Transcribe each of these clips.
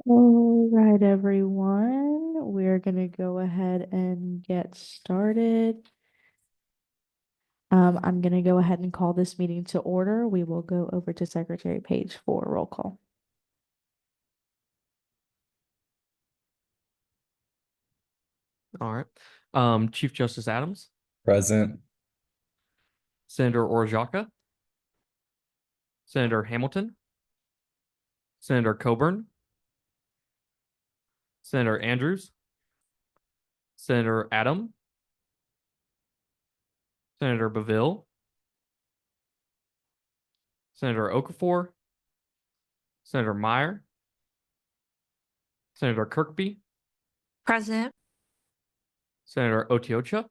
All right, everyone, we're gonna go ahead and get started. I'm gonna go ahead and call this meeting to order. We will go over to Secretary Page for roll call. All right. Chief Justice Adams, Present. Senator Orjaka, Senator Hamilton, Senator Coburn, Senator Andrews, Senator Adam, Senator Beville, Senator Okafor, Senator Meyer, Senator Kirkby, Present. Senator Otiocha,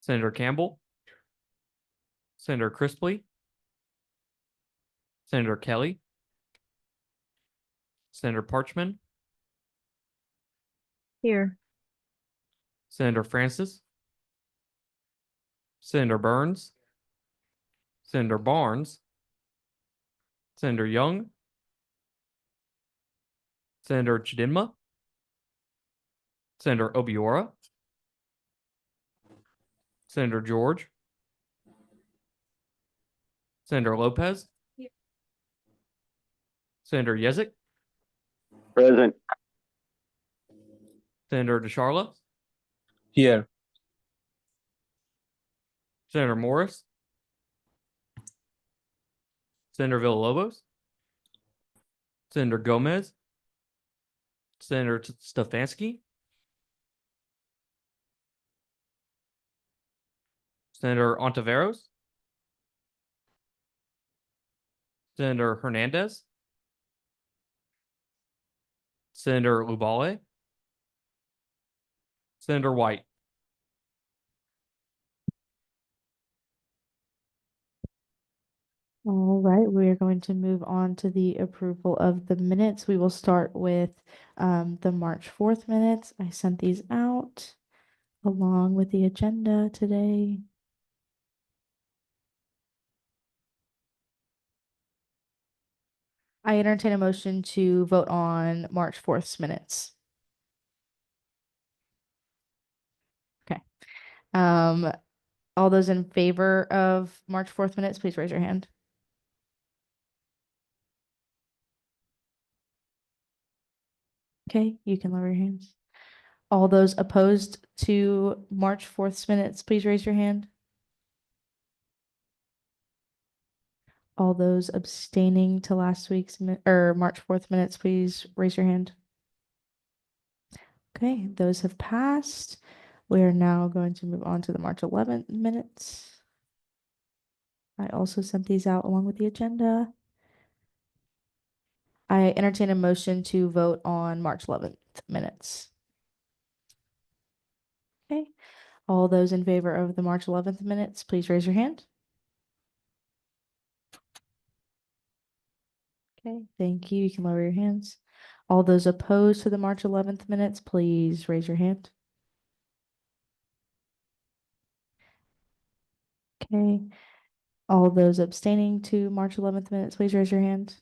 Senator Campbell, Senator Crispley, Senator Kelly, Senator Parchman, Here. Senator Francis, Senator Burns, Senator Barnes, Senator Young, Senator Chidinma, Senator Obiora, Senator George, Senator Lopez, Senator Yezik, Present. Senator DeSharla, Here. Senator Morris, Senator Villalobos, Senator Gomez, Senator Stefanski, Senator Ontiveros, Senator Hernandez, Senator Lubale, Senator White. All right, we are going to move on to the approval of the minutes. We will start with the March 4th minutes. I sent these out along with the agenda today. I entertain a motion to vote on March 4th's minutes. Okay. All those in favor of March 4th minutes, please raise your hand. Okay, you can lower your hands. All those opposed to March 4th's minutes, please raise your hand. All those abstaining to last week's March 4th minutes, please raise your hand. Okay, those have passed. We are now going to move on to the March 11th minutes. I also sent these out along with the agenda. I entertain a motion to vote on March 11th minutes. Okay, all those in favor of the March 11th minutes, please raise your hand. Okay, thank you. You can lower your hands. All those opposed to the March 11th minutes, please raise your hand. Okay, all those abstaining to March 11th minutes, please raise your hand.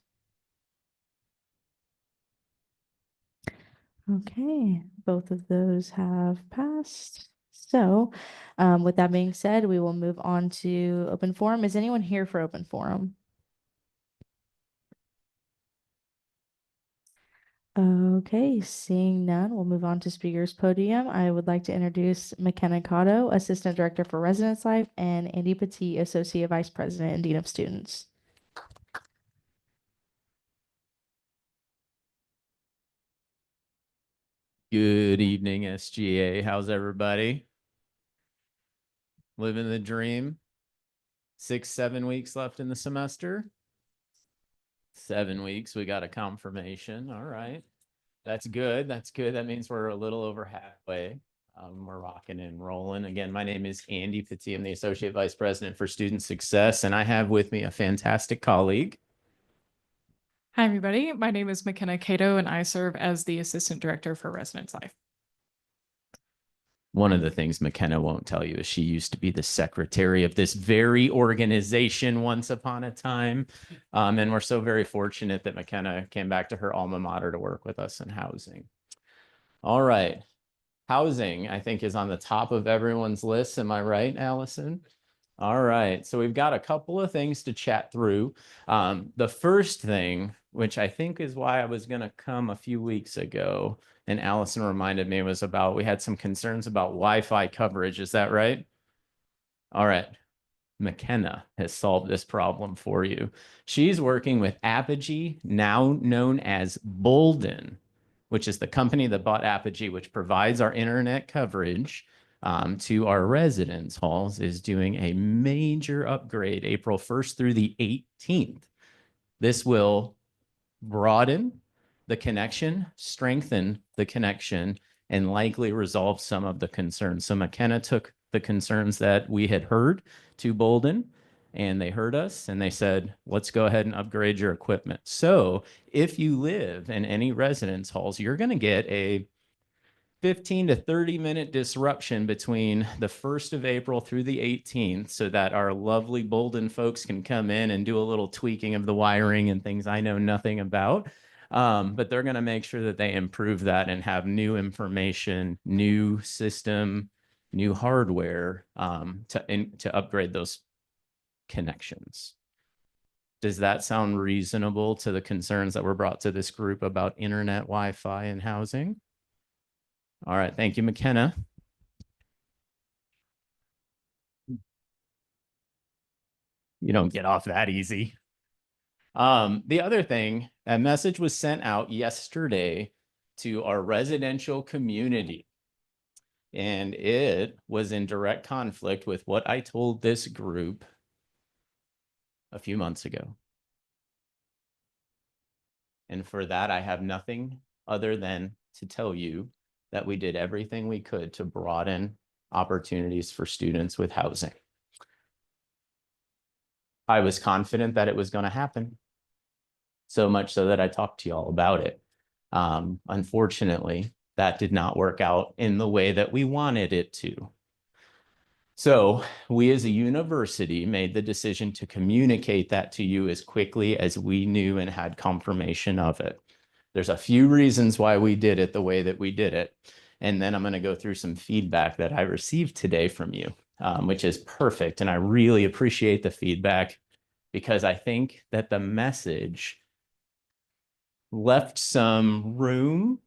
Okay, both of those have passed. So, with that being said, we will move on to open forum. Is anyone here for open forum? Okay, seeing none, we'll move on to speakers podium. I would like to introduce McKenna Cato, Assistant Director for Residence Life, and Andy Pettee, Associate Vice President and Dean of Students. Good evening, SGA. How's everybody? Living the dream. 6-7 weeks left in the semester. 7 weeks. We got a confirmation. All right. That's good. That's good. That means we're a little over halfway. We're rocking and rolling. Again, my name is Andy Pettee. I'm the Associate Vice President for Student Success, and I have with me a fantastic colleague. Hi, everybody. My name is McKenna Cato, and I serve as the Assistant Director for Residence Life. One of the things McKenna won't tell you is she used to be the secretary of this very organization once upon a time. And we're so very fortunate that McKenna came back to her alma mater to work with us in housing. All right. Housing, I think, is on the top of everyone's list. Am I right, Allison? All right. So we've got a couple of things to chat through. The first thing, which I think is why I was going to come a few weeks ago, and Allison reminded me, was about we had some concerns about Wi-Fi coverage. Is that right? All right. McKenna has solved this problem for you. She's working with Apogee, now known as Bolden, which is the company that bought Apogee, which provides our internet coverage to our residence halls, is doing a major upgrade April 1st through the 18th. This will broaden the connection, strengthen the connection, and likely resolve some of the concerns. So McKenna took the concerns that we had heard to Bolden, and they heard us and they said, let's go ahead and upgrade your equipment. So if you live in any residence halls, you're going to get a 15 to 30-minute disruption between the 1st of April through the 18th so that our lovely Bolden folks can come in and do a little tweaking of the wiring and things I know nothing about. But they're going to make sure that they improve that and have new information, new system, new hardware to upgrade those connections. Does that sound reasonable to the concerns that were brought to this group about internet, Wi-Fi, and housing? All right, thank you, McKenna. You don't get off that easy. The other thing, a message was sent out yesterday to our residential community, and it was in direct conflict with what I told this group a few months ago. And for that, I have nothing other than to tell you that we did everything we could to broaden opportunities for students with housing. I was confident that it was going to happen, so much so that I talked to y'all about it. Unfortunately, that did not work out in the way that we wanted it to. So we as a university made the decision to communicate that to you as quickly as we knew and had confirmation of it. There's a few reasons why we did it the way that we did it. And then I'm going to go through some feedback that I received today from you, which is perfect. And I really appreciate the feedback because I think that the message left some room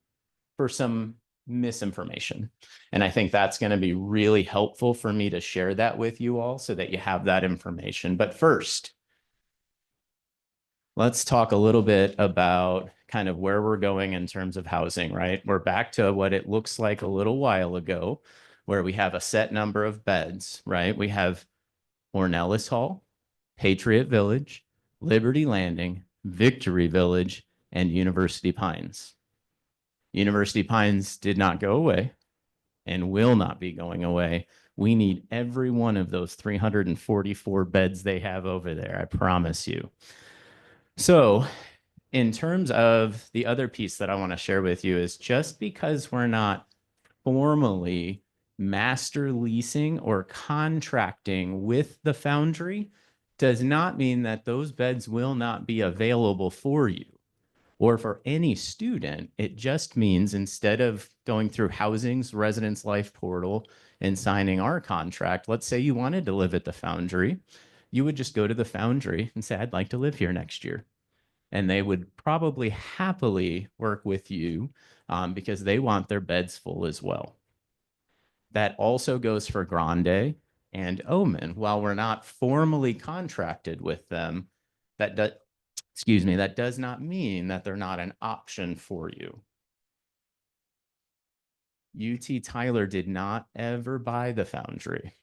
for some misinformation. And I think that's going to be really helpful for me to share that with you all so that you have that information. But first, let's talk a little bit about kind of where we're going in terms of housing, right? We're back to what it looks like a little while ago, where we have a set number of beds, right? We have Ornelas Hall, Patriot Village, Liberty Landing, Victory Village, and University Pines. University Pines did not go away and will not be going away. We need every one of those 344 beds they have over there, I promise you. So in terms of the other piece that I want to share with you is just because we're not formally master leasing or contracting with the foundry does not mean that those beds will not be available for you or for any student. It just means instead of going through Housing's Residence Life Portal and signing our contract, let's say you wanted to live at the foundry, you would just go to the foundry and say, I'd like to live here next year. And they would probably happily work with you because they want their beds full as well. That also goes for Grande and Omen. While we're not formally contracted with them, that does not mean that they're not an option for you. UT Tyler did not ever buy the foundry.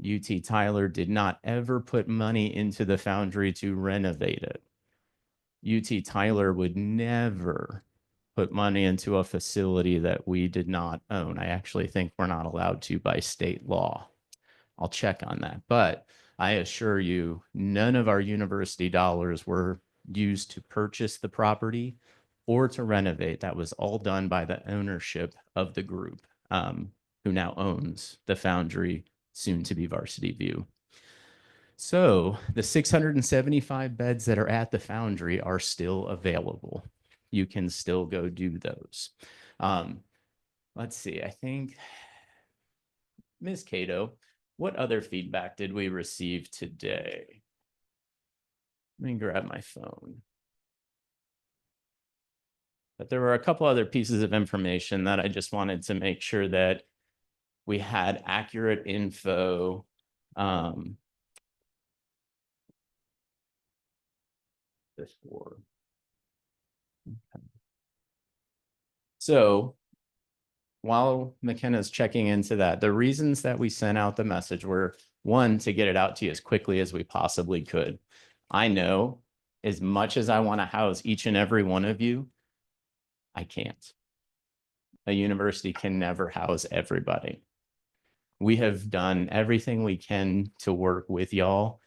UT Tyler did not ever put money into the foundry to renovate it. UT Tyler would never put money into a facility that we did not own. I actually think we're not allowed to by state law. I'll check on that. But I assure you, none of our university dollars were used to purchase the property or to renovate. That was all done by the ownership of the group. who now owns the Foundry, soon to be Varsity View. So the 675 beds that are at the Foundry are still available. You can still go do those. Let's see, I think, Ms. Cato, what other feedback did we receive today? Let me grab my phone. But there were a couple other pieces of information that I just wanted to make sure that we had accurate info. Before. Okay. So while McKenna's checking into that, the reasons that we sent out the message were, one, to get it out to you as quickly as we possibly could. I know as much as I want to house each and every one of you, I can't. A university can never house everybody. We have done everything we can to work with y'all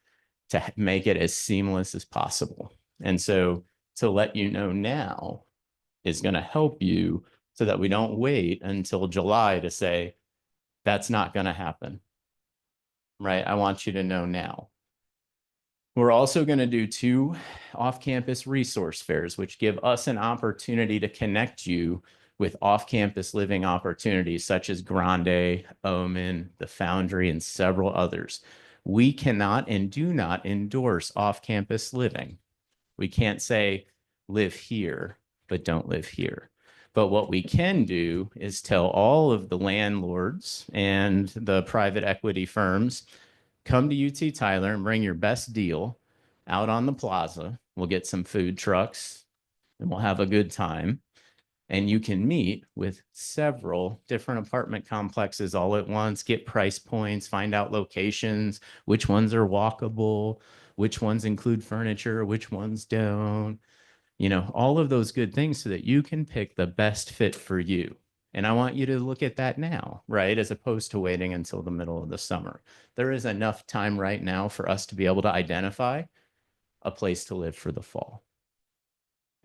to make it as seamless as possible. And so to let you know now is going to help you so that we don't wait until July to say, that's not going to happen, right? I want you to know now. We're also going to do 2 off-campus resource fairs, which give us an opportunity to connect you with off-campus living opportunities such as Grande, Omen, the Foundry, and several others. We cannot and do not endorse off-campus living. We can't say live here, but don't live here. But what we can do is tell all of the landlords and the private equity firms, come to UT Tyler and bring your best deal out on the plaza. We'll get some food trucks and we'll have a good time. And you can meet with several different apartment complexes all at once, get price points, find out locations, which ones are walkable, which ones include furniture, which ones don't, you know, all of those good things so that you can pick the best fit for you. And I want you to look at that now, right? As opposed to waiting until the middle of the summer. There is enough time right now for us to be able to identify a place to live for the fall.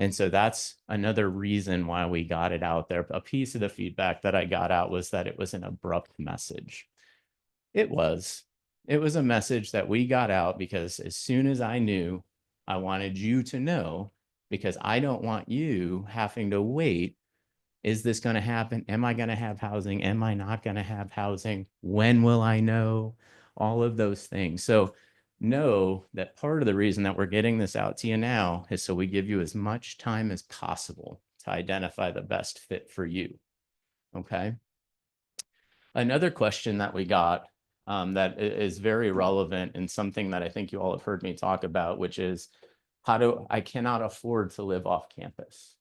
And so that's another reason why we got it out there. A piece of the feedback that I got out was that it was an abrupt message. It was a message that we got out because as soon as I knew, I wanted you to know, because I don't want you having to wait. Is this going to happen? Am I going to have housing? Am I not going to have housing? When will I know? All of those things. So know that part of the reason that we're getting this out to you now is so we give you as much time as possible to identify the best fit for you. Okay. Another question that we got that is very relevant and something that I think you all have heard me talk about, which is I cannot afford to live off campus.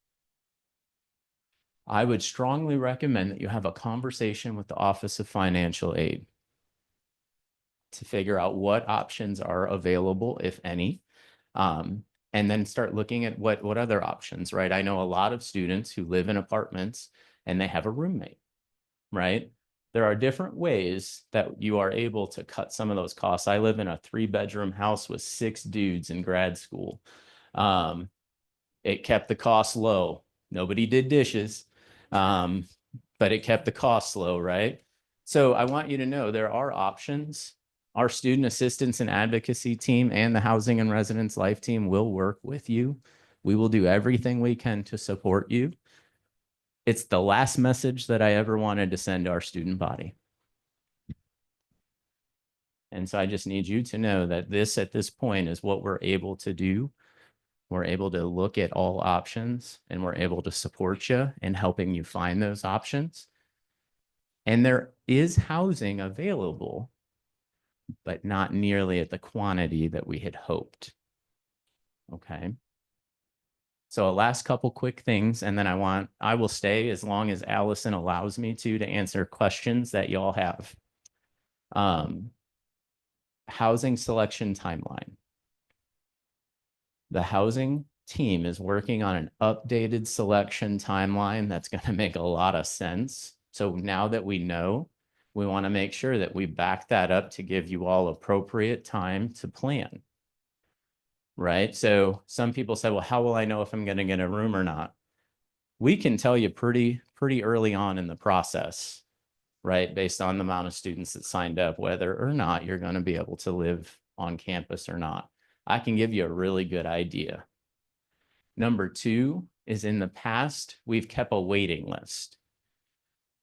I would strongly recommend that you have a conversation with the Office of Financial Aid to figure out what options are available, if any, and then start looking at what other options, right? I know a lot of students who live in apartments and they have a roommate, right? There are different ways that you are able to cut some of those costs. I live in a 3-bedroom house with 6 dudes in grad school. It kept the costs low. Nobody did dishes, but it kept the costs low, right? So I want you to know there are options. Our student assistance and advocacy team and the housing and residence life team will work with you. We will do everything we can to support you. It's the last message that I ever wanted to send to our student body. And so I just need you to know that this, at this point, is what we're able to do. We're able to look at all options and we're able to support you in helping you find those options. And there is housing available, but not nearly at the quantity that we had hoped. Okay. So a last couple quick things, and then I will stay as long as Allison allows me to answer questions that y'all have. Housing selection timeline. The housing team is working on an updated selection timeline that's going to make a lot of sense. So now that we know, we want to make sure that we back that up to give you all appropriate time to plan. Right? So some people say, well, how will I know if I'm going to get a room or not? We can tell you pretty early on in the process right? Based on the amount of students that signed up, whether or not you're going to be able to live on campus or not. I can give you a really good idea. Number two is in the past, we've kept a waiting list.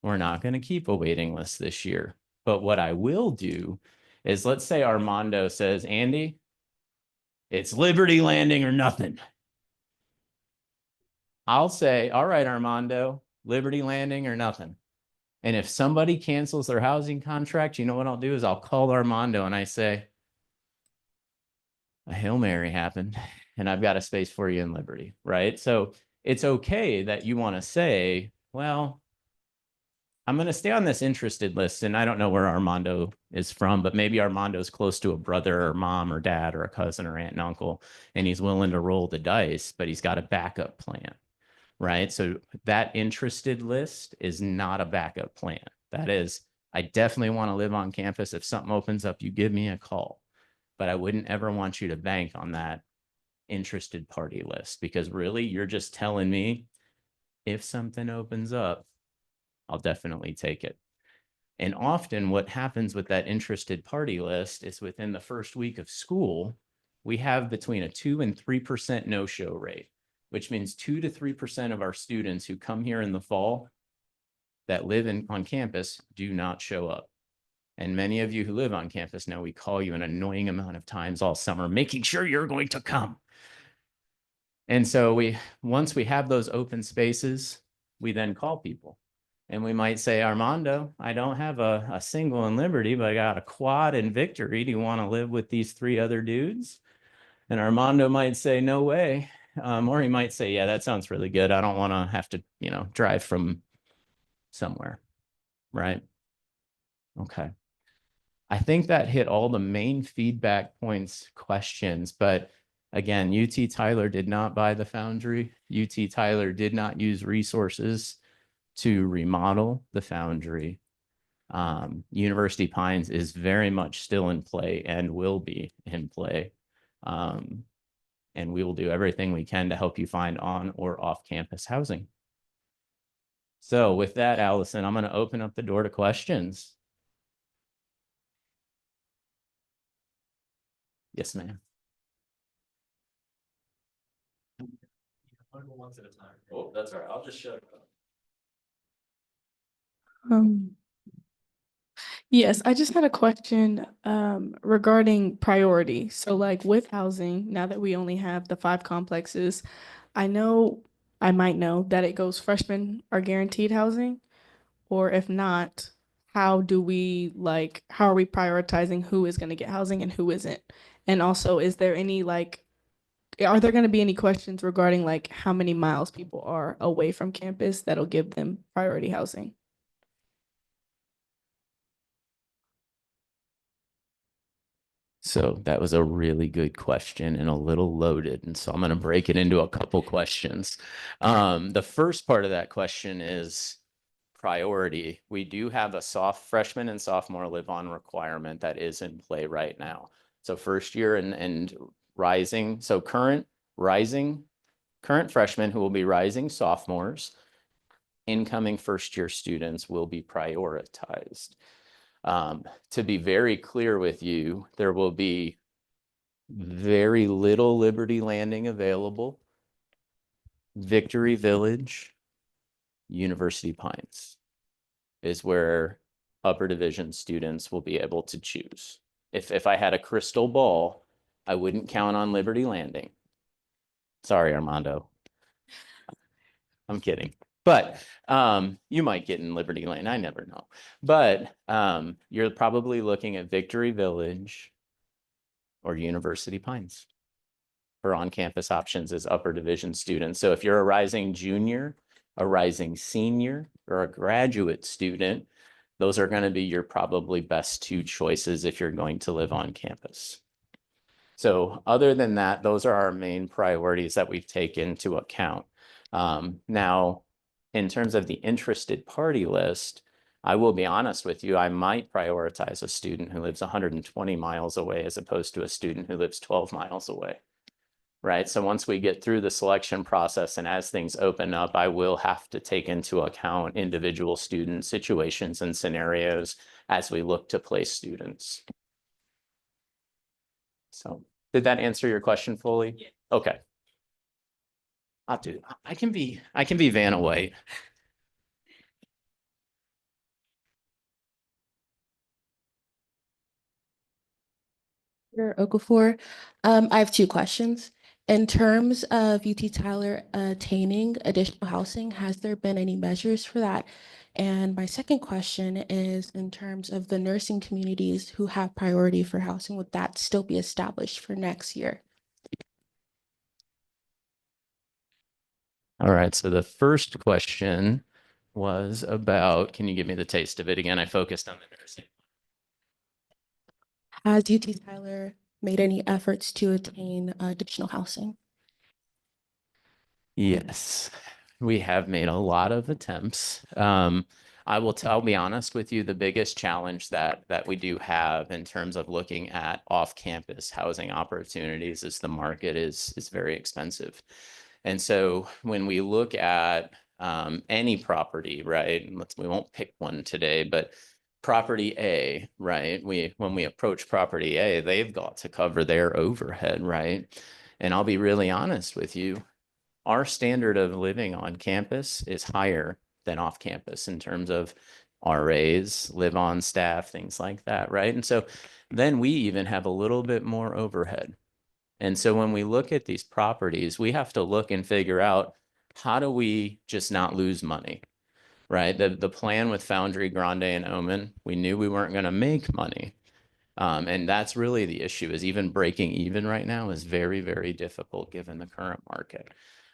We're not going to keep a waiting list this year. But what I will do is, let's say Armando says, Andy, it's Liberty Landing or nothing. I'll say, all right, Armando, Liberty Landing or nothing. And if somebody cancels their housing contract, you know what I'll do is I'll call Armando and I say, a Hail Mary happened and I've got a space for you in Liberty, right? So it's okay that you want to say, well, I'm going to stay on this interested list. And I don't know where Armando is from, but maybe Armando's close to a brother or mom or dad or a cousin or aunt and uncle, and he's willing to roll the dice, but he's got a backup plan, right? So that interested list is not a backup plan. That is, I definitely want to live on campus. If something opens up, you give me a call. But I wouldn't ever want you to bank on that interested party list, because really you're just telling me if something opens up, I'll definitely take it. And often what happens with that interested party list is within the first week of school, we have between a 2 and 3% no-show rate, which means 2 to 3% of our students who come here in the fall that live on campus do not show up. And many of you who live on campus know we call you an annoying amount of times all summer, making sure you're going to come. And so once we have those open spaces, we then call people. And we might say, Armando, I don't have a single in Liberty, but I got a quad in Victory. Do you want to live with these 3 other dudes? And Armando might say, no way. Or he might say, yeah, that sounds really good. I don't want to have to, drive from somewhere, right? Okay. I think that hit all the main feedback points, questions, but again, UT Tyler did not buy the foundry. UT Tyler did not use resources to remodel the foundry. University Pines is very much still in play and will be in play. And we will do everything we can to help you find on or off campus housing. So with that, Allison, I'm going to open up the door to questions. Yes, ma'am. Once at a time. Oh, that's all right. I'll just shut it up. Yes, I just had a question regarding priority. So like with housing, now that we only have the 5 complexes, I might know that it goes freshmen are guaranteed housing, or if not, how are we prioritizing who is going to get housing and who isn't? And also, is there any are there going to be any questions regarding like how many miles people are away from campus that'll give them priority housing? So that was a really good question and a little loaded. And so I'm going to break it into a couple questions. The first part of that question is priority. We do have a freshman and sophomore live on requirement that is in play right now. So first year and rising. So current freshmen who will be rising sophomores, incoming first year students will be prioritized. To be very clear with you, there will be very little Liberty Landing available. Victory Village, University Pines is where upper division students will be able to choose. If I had a crystal ball, I wouldn't count on Liberty Landing. Sorry, Armando. I'm kidding. But you might get in Liberty Lane. I never know. But you're probably looking at Victory Village or University Pines for on-campus options as upper division students. So if you're a rising junior, a rising senior, or a graduate student, those are going to be your probably best 2 choices if you're going to live on campus. So other than that, those are our main priorities that we've taken into account. Now, in terms of the interested party list, I will be honest with you, I might prioritize a student who lives 120 miles away as opposed to a student who lives 12 miles away, right? So once we get through the selection process and as things open up, I will have to take into account individual student situations and scenarios as we look to place students. So did that answer your question fully? Yeah. Okay. I can be Vanna White. Okafor. I have two questions. In terms of UT Tyler attaining additional housing, has there been any measures for that? And my second question is in terms of the nursing communities who have priority for housing, would that still be established for next year? All right, so the first question was about, can you give me the taste of it again? I focused on the nursing. Has UT Tyler made any efforts to attain additional housing? Yes, we have made a lot of attempts. I'll be honest with you, the biggest challenge that we do have in terms of looking at off-campus housing opportunities is the market is very expensive. And so when we look at any property, right, we won't pick one today, but property A, right, when we approach property A, they've got to cover their overhead, right? And I'll be really honest with you, our standard of living on campus is higher than off campus in terms of RAs, live on staff, things like that, right? And so then we even have a little bit more overhead. And so when we look at these properties, we have to look and figure out, how do we just not lose money, right? The plan with Foundry, Grande, and Omen, we knew we weren't going to make money. And that's really the issue, is even breaking even right now is very, very difficult given the current market.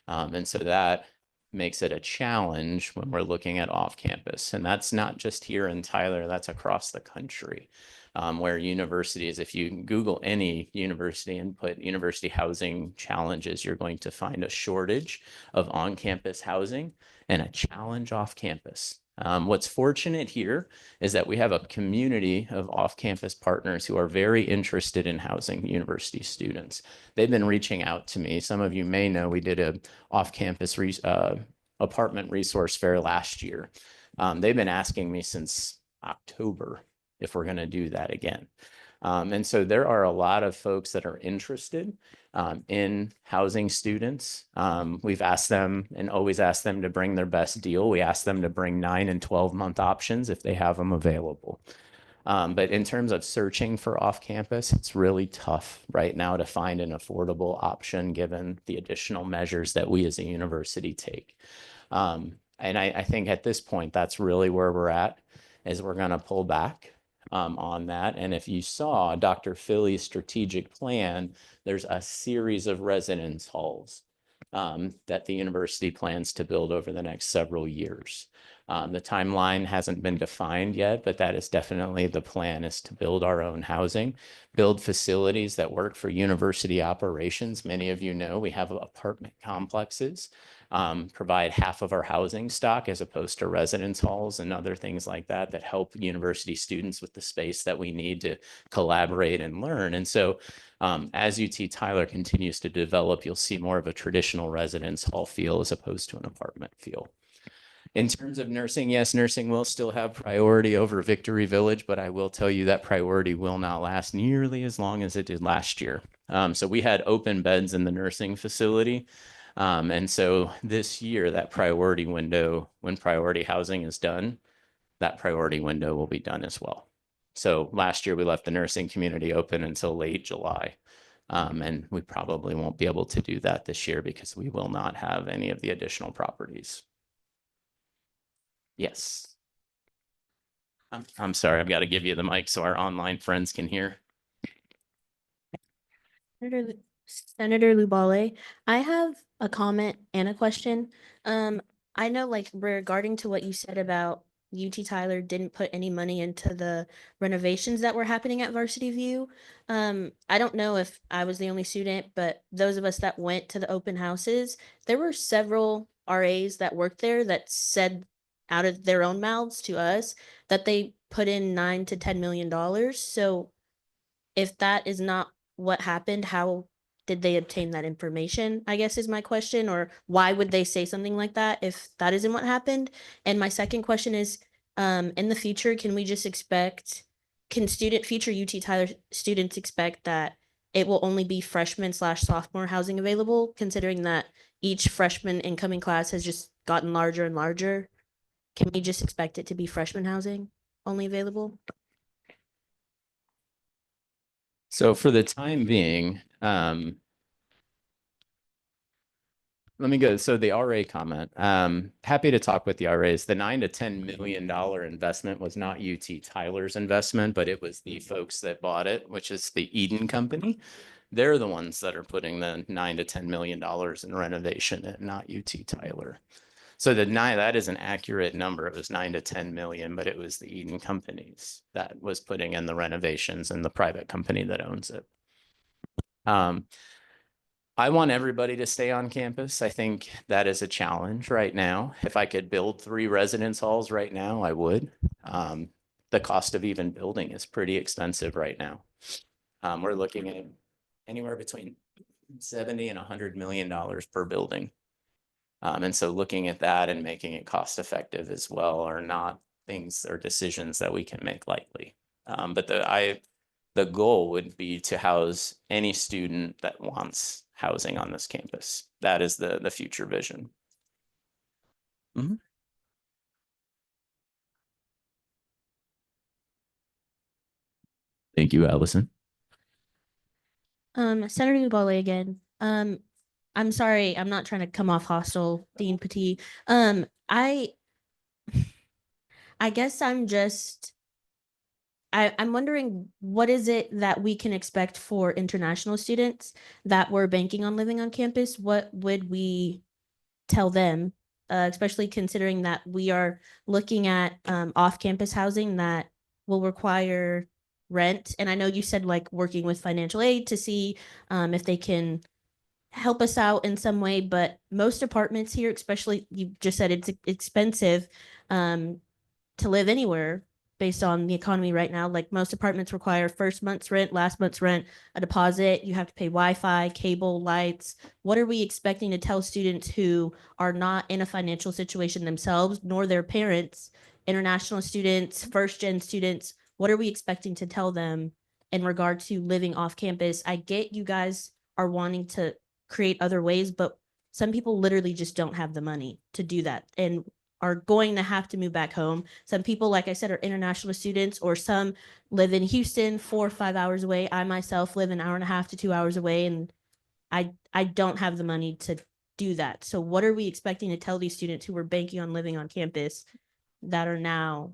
And so that makes it a challenge when we're looking at off campus. And that's not just here in Tyler, that's across the country, where universities, if you Google any university and put university housing challenges, you're going to find a shortage of on-campus housing and a challenge off campus. What's fortunate here is that we have a community of off-campus partners who are very interested in housing university students. They've been reaching out to me. Some of you may know we did a off-campus apartment resource fair last year. They've been asking me since October if we're going to do that again. And so there are a lot of folks that are interested in housing students. We've asked them and always asked them to bring their best deal. We ask them to bring 9 and 12-month options if they have them available. But in terms of searching for off-campus, it's really tough right now to find an affordable option given the additional measures that we as a university take. And I think at this point, that's really where we're at, is we're going to pull back on that. And if you saw Dr. Philly's strategic plan, there's a series of residence halls that the university plans to build over the next several years. The timeline hasn't been defined yet, but that is definitely the plan, is to build our own housing, build facilities that work for university operations. Many of you know we have apartment complexes, provide half of our housing stock as opposed to residence halls and other things like that that help university students with the space that we need to collaborate and learn. And so as UT Tyler continues to develop, you'll see more of a traditional residence hall feel as opposed to an apartment feel. In terms of nursing, yes, nursing will still have priority over Victory Village, but I will tell you that priority will not last nearly as long as it did last year. So we had open beds in the nursing facility. And so this year, that priority window, when priority housing is done, that priority window will be done as well. So last year, we left the nursing community open until late July. And we probably won't be able to do that this year because we will not have any of the additional properties. Yes. I'm sorry, I've got to give you the mic so our online friends can hear. Senator Lubale, I have a comment and a question. I know, like, regarding to what you said about UT Tyler didn't put any money into the renovations that were happening at Varsity View. I don't know if I was the only student, but those of us that went to the open houses, there were several RAs that worked there that said out of their own mouths to us that they put in $9 to $10 million. So if that is not what happened, how did they obtain that information, I guess is my question, or why would they say something like that if that isn't what happened? And my second question is, in the future, can we just expect, can future UT Tyler students expect that it will only be freshman/sophomore housing available, considering that each freshman incoming class has just gotten larger and larger? Can we just expect it to be freshman housing only available? So for the time being, let me go. So the RA comment, happy to talk with the RAs. The $9 to $10 million investment was not UT Tyler's investment, but it was the folks that bought it, which is the Eden Company. They're the ones that are putting the $9 to $10 million in renovation in, not UT Tyler. So that is an accurate number. It was 9 to 10 million, but it was the Eden companies that was putting in the renovations and the private company that owns it. I want everybody to stay on campus. I think that is a challenge right now. If I could build 3 residence halls right now, I would. The cost of even building is pretty expensive right now. We're looking at anywhere between 70 and $100 million per building. And so looking at that and making it cost effective as well are not things or decisions that we can make lightly. But the goal would be to house any student that wants housing on this campus. That is the future vision. Mm-hmm. Thank you, Allison. Senator Lubale again. I'm sorry, I'm not trying to come off hostile, Dean Pettee. I guess I'm wondering, what is it that we can expect for international students that were banking on living on campus? What would we tell them, especially considering that we are looking at off-campus housing that will require rent? And I know you said like working with financial aid to see if they can help us out in some way, but most apartments here, especially, you just said it's expensive to live anywhere based on the economy right now. Like most apartments require first month's rent, last month's rent, a deposit. You have to pay Wi-Fi, cable, lights. What are we expecting to tell students who are not in a financial situation themselves, nor their parents, international students, first-gen students? What are we expecting to tell them in regard to living off campus? I get you guys are wanting to create other ways, but some people literally just don't have the money to do that and are going to have to move back home. Some people, like I said, are international students, or some live in Houston 4 or 5 hours away. I myself live an hour and a half to 2 hours away, and I don't have the money to do that. So what are we expecting to tell these students who were banking on living on campus that are now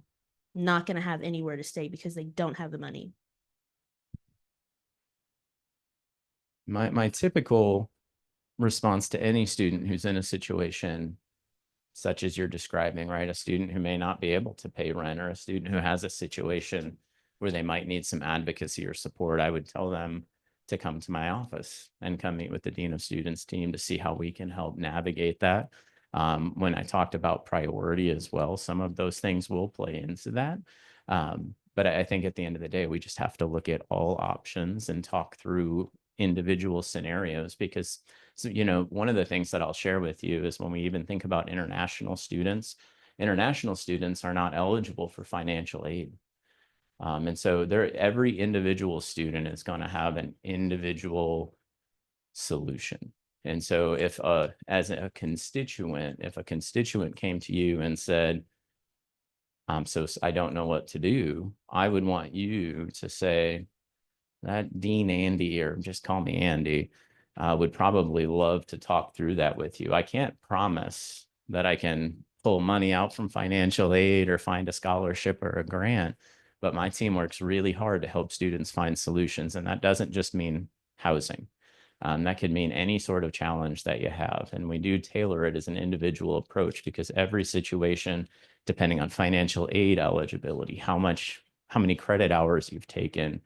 not going to have anywhere to stay because they don't have the money? My typical response to any student who's in a situation such as you're describing, right? A student who may not be able to pay rent, or a student who has a situation where they might need some advocacy or support, I would tell them to come to my office and come meet with the Dean of Students team to see how we can help navigate that. When I talked about priority as well, some of those things will play into that. But I think at the end of the day, we just have to look at all options and talk through individual scenarios, because so, you know, one of the things that I'll share with you is when we even think about international students are not eligible for financial aid. And so every individual student is going to have an individual solution. And so if as a constituent, if a constituent came to you and said, so I don't know what to do, I would want you to say, that Dean Andy, or just call me Andy, would probably love to talk through that with you. I can't promise that I can pull money out from financial aid or find a scholarship or a grant, but my team works really hard to help students find solutions. And that doesn't just mean housing. That could mean any sort of challenge that you have. And we do tailor it as an individual approach, because every situation, depending on financial aid eligibility, how many credit hours you've taken,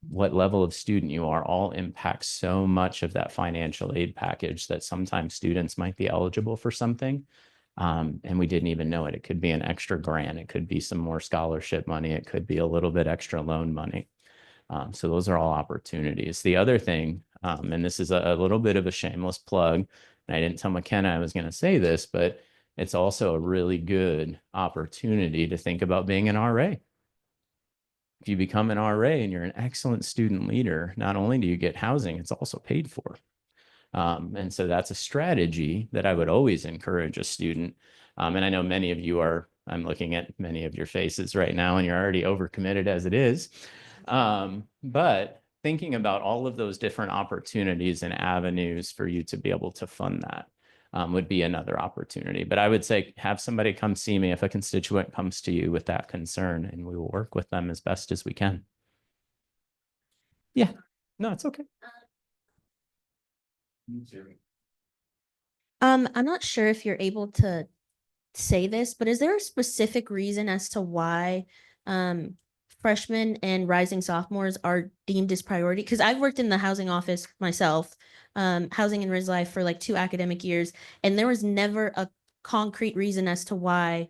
what level of student you are, all impacts so much of that financial aid package that sometimes students might be eligible for something and we didn't even know it. It could be an extra grant. It could be some more scholarship money. It could be a little bit extra loan money. So those are all opportunities. The other thing, and this is a little bit of a shameless plug, and I didn't tell McKenna I was going to say this, but it's also a really good opportunity to think about being an RA. If you become an RA and you're an excellent student leader, not only do you get housing, it's also paid for. And so that's a strategy that I would always encourage a student. And I know many of you are, I'm looking at many of your faces right now, and you're already overcommitted as it is. But thinking about all of those different opportunities and avenues for you to be able to fund that would be another opportunity. But I would say have somebody come see me if a constituent comes to you with that concern, and we will work with them as best as we can. Yeah, no, it's okay. I'm not sure if you're able to say this, but is there a specific reason as to why freshmen and rising sophomores are deemed as priority? Because I've worked in the housing office myself, housing and res life for like 2 academic years, and there was never a concrete reason as to why.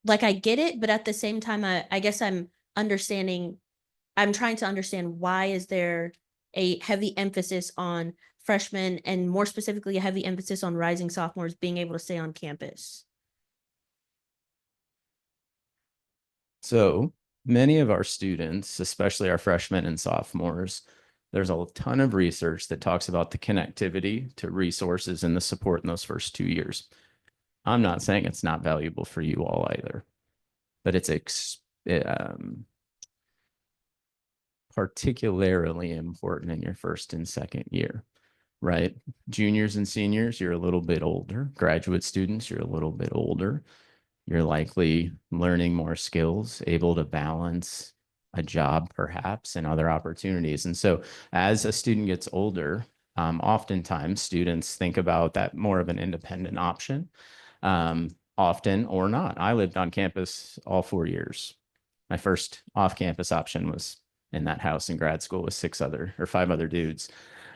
Like I get it, but at the same time, I guess I'm trying to understand why is there a heavy emphasis on freshmen and more specifically a heavy emphasis on rising sophomores being able to stay on campus. So many of our students, especially our freshmen and sophomores, there's a ton of research that talks about the connectivity to resources and the support in those first 2 years. I'm not saying it's not valuable for you all either, but it's particularly important in your first and second year, right? Juniors and seniors, you're a little bit older. Graduate students, you're a little bit older. You're likely learning more skills, able to balance a job perhaps and other opportunities. And so as a student gets older, oftentimes students think about that more of an independent option, often or not. I lived on campus all 4 years. My first off-campus option was in that house in grad school with 5 other dudes.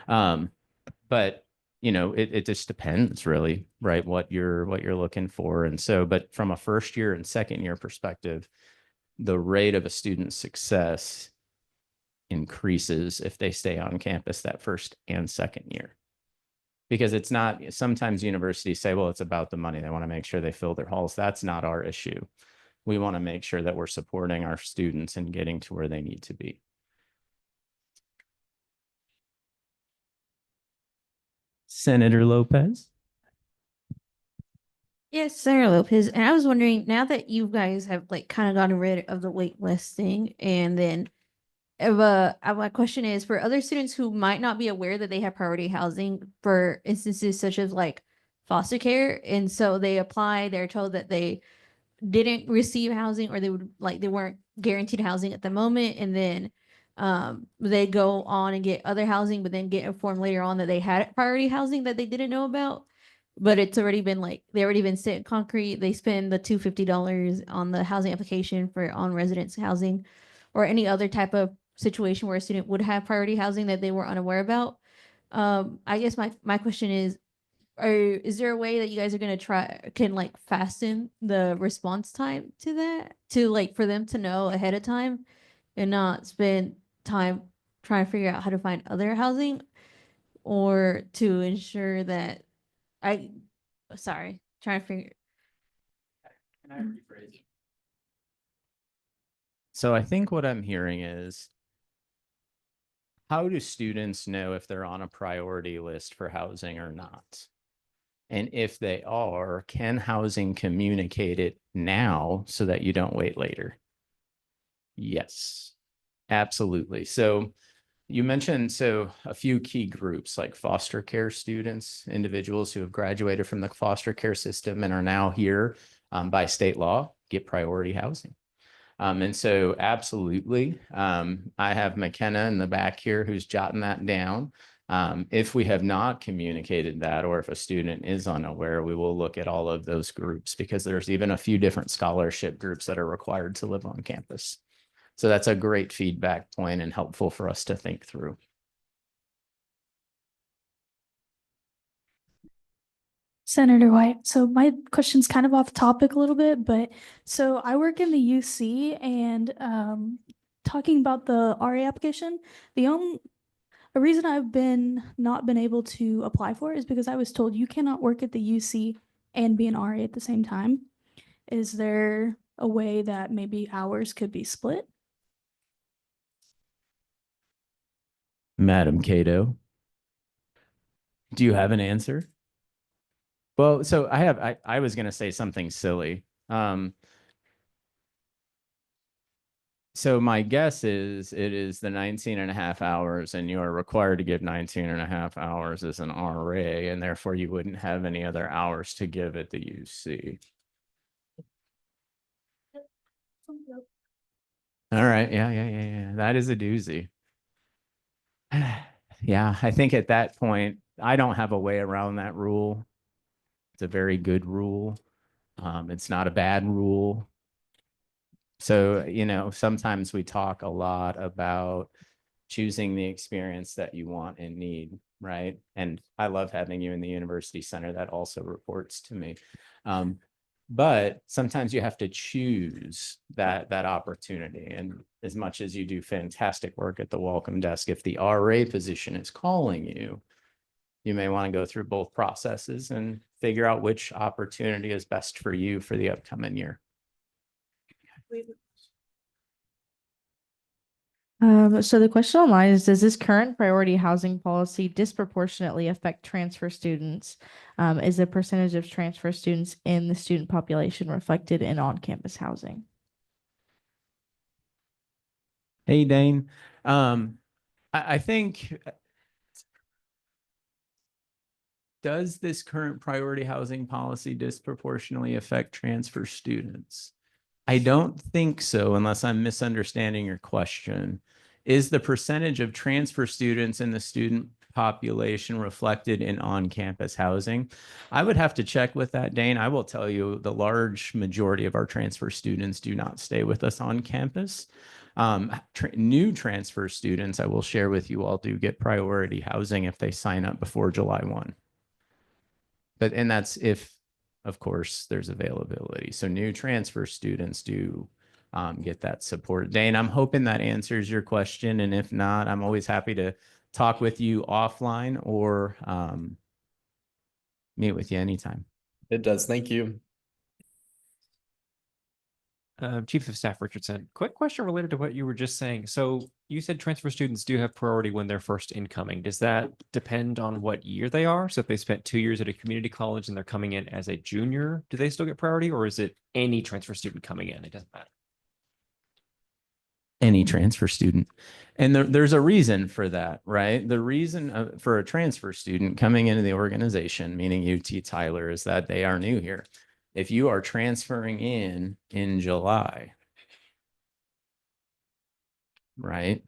But you know, it just depends really, right? What you're looking for. And so, but from a first year and second year perspective, the rate of a student's success increases if they stay on campus that first and second year. Because it's not, sometimes universities say, well, it's about the money. They want to make sure they fill their halls. That's not our issue. We want to make sure that we're supporting our students and getting to where they need to be. Senator Lopez. Yes, Senator Lopez. And I was wondering, now that you guys have like kind of gotten rid of the wait listing, and then my question is for other students who might not be aware that they have priority housing for instances such as like foster care, and so they apply, they're told that they didn't receive housing or they weren't guaranteed housing at the moment, and then they go on and get other housing, but then get informed later on that they had priority housing that they didn't know about, but it's already been like they already been set in concrete. They spend the $250 on the housing application for on residence housing or any other type of situation where a student would have priority housing that they were unaware about. I guess my question is there a way that you guys are going to can like fasten the response time to that, to like for them to know ahead of time and not spend time trying to figure out how to find other housing, or to ensure that trying to figure. Can I rephrase? So I think what I'm hearing is, how do students know if they're on a priority list for housing or not? And if they are, can housing communicate it now so that you don't wait later? Yes, absolutely. So you mentioned a few key groups like foster care students, individuals who have graduated from the foster care system and are now here by state law, get priority housing. And so absolutely, I have McKenna in the back here who's jotting that down. If we have not communicated that, or if a student is unaware, we will look at all of those groups, because there's even a few different scholarship groups that are required to live on campus. So that's a great feedback point and helpful for us to think through. Senator White. So my question's kind of off topic a little bit, but so I work in the UC, and talking about the RA application, a reason I've not been able to apply for it is because I was told you cannot work at the UC and be an RA at the same time. Is there a way that maybe hours could be split? Madam Cato, do you have an answer? Well, so I was going to say something silly. So my guess is it is the 19 and a half hours, and you are required to give 19 and a half hours as an RA, and therefore you wouldn't have any other hours to give at the UC. All right. Yeah. That is a doozy. Yeah, I think at that point, I don't have a way around that rule. It's a very good rule. It's not a bad rule. So, you know, sometimes we talk a lot about choosing the experience that you want and need, right? And I love having you in the university center. That also reports to me. But sometimes you have to choose that opportunity. And as much as you do fantastic work at the welcome desk, if the RA position is calling you, you may want to go through both processes and figure out which opportunity is best for you for the upcoming year. So the question online is, does this current priority housing policy disproportionately affect transfer students? Is the percentage of transfer students in the student population reflected in on-campus housing? Hey, Dane. I think, does this current priority housing policy disproportionately affect transfer students? I don't think so, unless I'm misunderstanding your question. Is the percentage of transfer students in the student population reflected in on-campus housing? I would have to check with that, Dane. I will tell you the large majority of our transfer students do not stay with us on campus. New transfer students, I will share with you all, do get priority housing if they sign up before July 1. And that's if, of course, there's availability. So new transfer students do get that support. Dane, I'm hoping that answers your question. And if not, I'm always happy to talk with you offline or meet with you anytime. It does. Thank you. Chief of Staff Richardson, quick question related to what you were just saying. So you said transfer students do have priority when they're first incoming. Does that depend on what year they are? So if they spent 2 years at a community college and they're coming in as a junior, do they still get priority, or is it any transfer student coming in? It doesn't matter. Any transfer student. And there's a reason for that, right? The reason for a transfer student coming into the organization, meaning UT Tyler, is that they are new here. If you are transferring in July, right,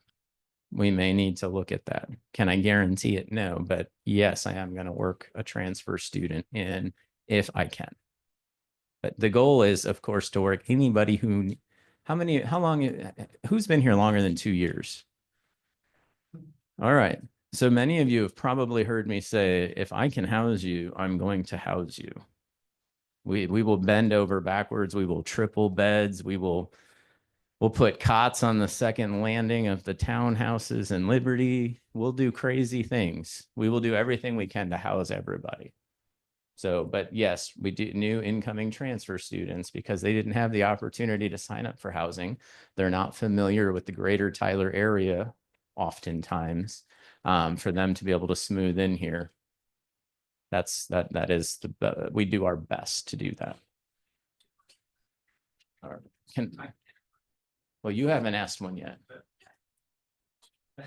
we may need to look at that. Can I guarantee it? No, but yes, I am going to work a transfer student in if I can. But the goal is, of course, to work anybody who, who's been here longer than 2 years? All right. So many of you have probably heard me say, if I can house you, I'm going to house you. We will bend over backwards. We will triple beds. We'll put cots on the second landing of the townhouses in Liberty. We'll do crazy things. We will do everything we can to house everybody. So, but yes, we do new incoming transfer students because they didn't have the opportunity to sign up for housing. They're not familiar with the greater Tyler area oftentimes, for them to be able to smooth in here. We do our best to do that. All right. Well, you haven't asked one yet.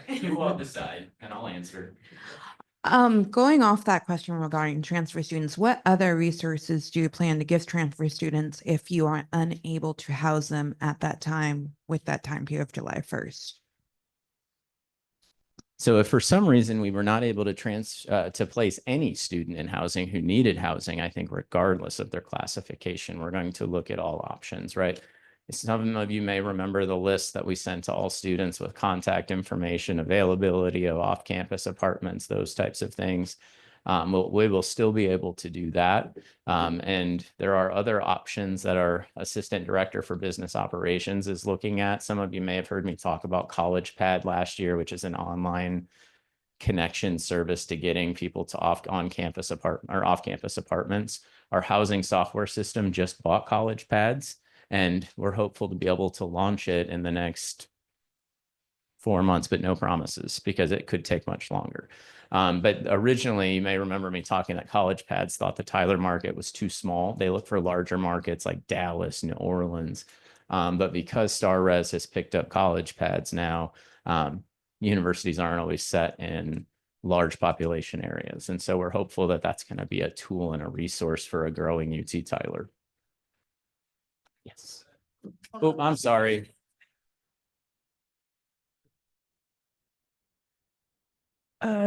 You will decide, and I'll answer. Going off that question regarding transfer students, what other resources do you plan to give transfer students if you are unable to house them at that time with that time period of July 1st? So if for some reason we were not able to place any student in housing who needed housing, I think regardless of their classification, we're going to look at all options, right? Some of you may remember the list that we sent to all students with contact information, availability of off-campus apartments, those types of things. We will still be able to do that. And there are other options that our assistant director for business operations is looking at. Some of you may have heard me talk about College Pad last year, which is an online connection service to getting people to on-campus apartments. Our housing software system just bought College Pads, and we're hopeful to be able to launch it in the next 4 months, but no promises because it could take much longer. But originally, you may remember me talking that College Pads thought the Tyler market was too small. They look for larger markets like Dallas, New Orleans. But because StarRes has picked up College Pads now, universities aren't always set in large population areas. And so we're hopeful that that's going to be a tool and a resource for a growing UT Tyler. Yes. Oh, I'm sorry.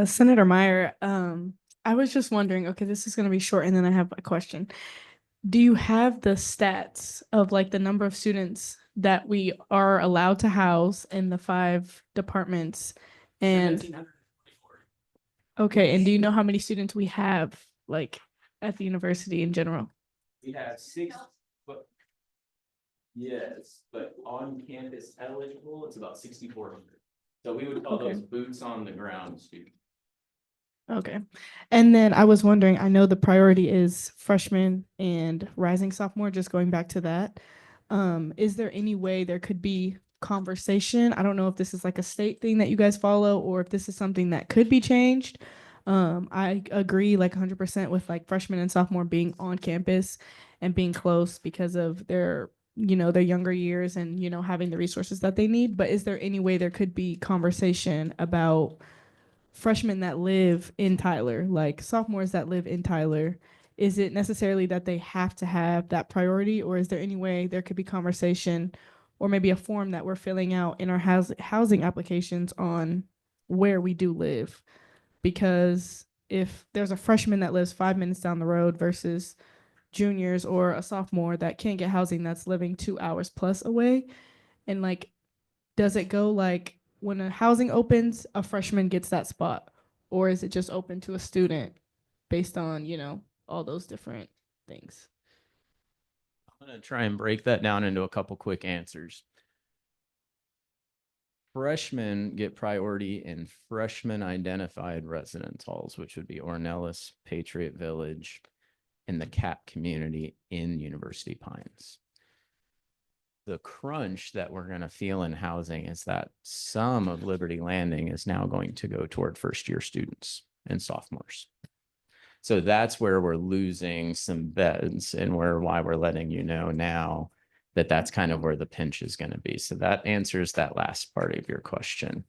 Senator Meyer, I was just wondering, okay, this is going to be short and then I have a question. Do you have the stats of like the number of students that we are allowed to house in the 5 departments? And okay, and do you know how many students we have like at the university in general? We have 6, but yes, but on campus eligible, it's about 6,400. So we would call those boots on the ground students. Okay. And then I was wondering, I know the priority is freshman and rising sophomore, just going back to that. Is there any way there could be conversation? I don't know if this is like a state thing that you guys follow or if this is something that could be changed. I agree like 100% with like freshman and sophomore being on campus and being close because of their, their younger years and, having the resources that they need. But is there any way there could be conversation about freshmen that live in Tyler, like sophomores that live in Tyler? Is it necessarily that they have to have that priority, or is there any way there could be conversation or maybe a form that we're filling out in our housing applications on where we do live? Because if there's a freshman that lives 5 minutes down the road versus juniors or a sophomore that can't get housing that's living 2 hours plus away, and like, does it go like when a housing opens, a freshman gets that spot, or is it just open to a student based on, all those different things? I'm going to try and break that down into a couple quick answers. Freshmen get priority in freshman identified residence halls, which would be Ornelas, Patriot Village, and the CAP community in University Pines. The crunch that we're going to feel in housing is that some of Liberty Landing is now going to go toward first-year students and sophomores. So that's where we're losing some beds and why we're letting you know now that that's kind of where the pinch is going to be. So that answers that last part of your question.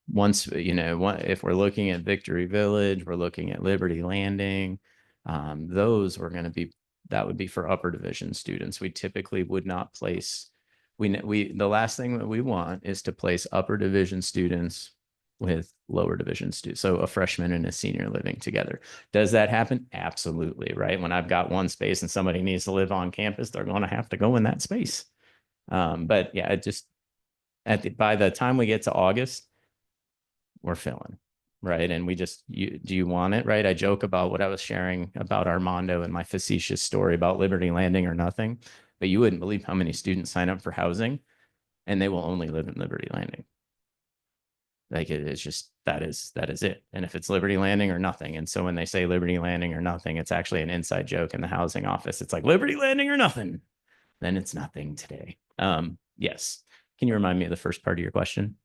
Once, if we're looking at Victory Village, we're looking at Liberty Landing, those are going to be, that would be for upper division students. We typically would not place, the last thing that we want is to place upper division students with lower division students. So a freshman and a senior living together. Does that happen? Absolutely, right? When I've got one space and somebody needs to live on campus, they're going to have to go in that space. But yeah, it just, by the time we get to August, we're filling. Right. And we just, do you want it? Right. I joke about what I was sharing about Armando and my facetious story about Liberty Landing or nothing, but you wouldn't believe how many students sign up for housing and they will only live in Liberty Landing. Like it's just, that is it. And if it's Liberty Landing or nothing. And so when they say Liberty Landing or nothing, it's actually an inside joke in the housing office. It's like Liberty Landing or nothing. Then it's nothing today. Yes. Can you remind me of the first part of your question?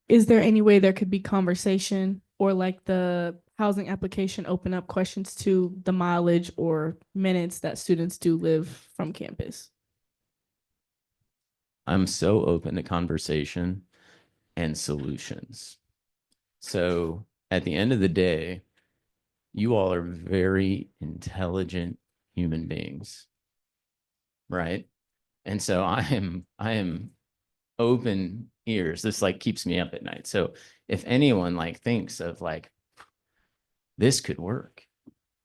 Is there any way there could be conversation or like the housing application open up questions to the mileage or minutes that students do live from campus? I'm so open to conversation and solutions. So at the end of the day, you all are very intelligent human beings, right? And so I am open ears. This like keeps me up at night. So if anyone like thinks of like, this could work,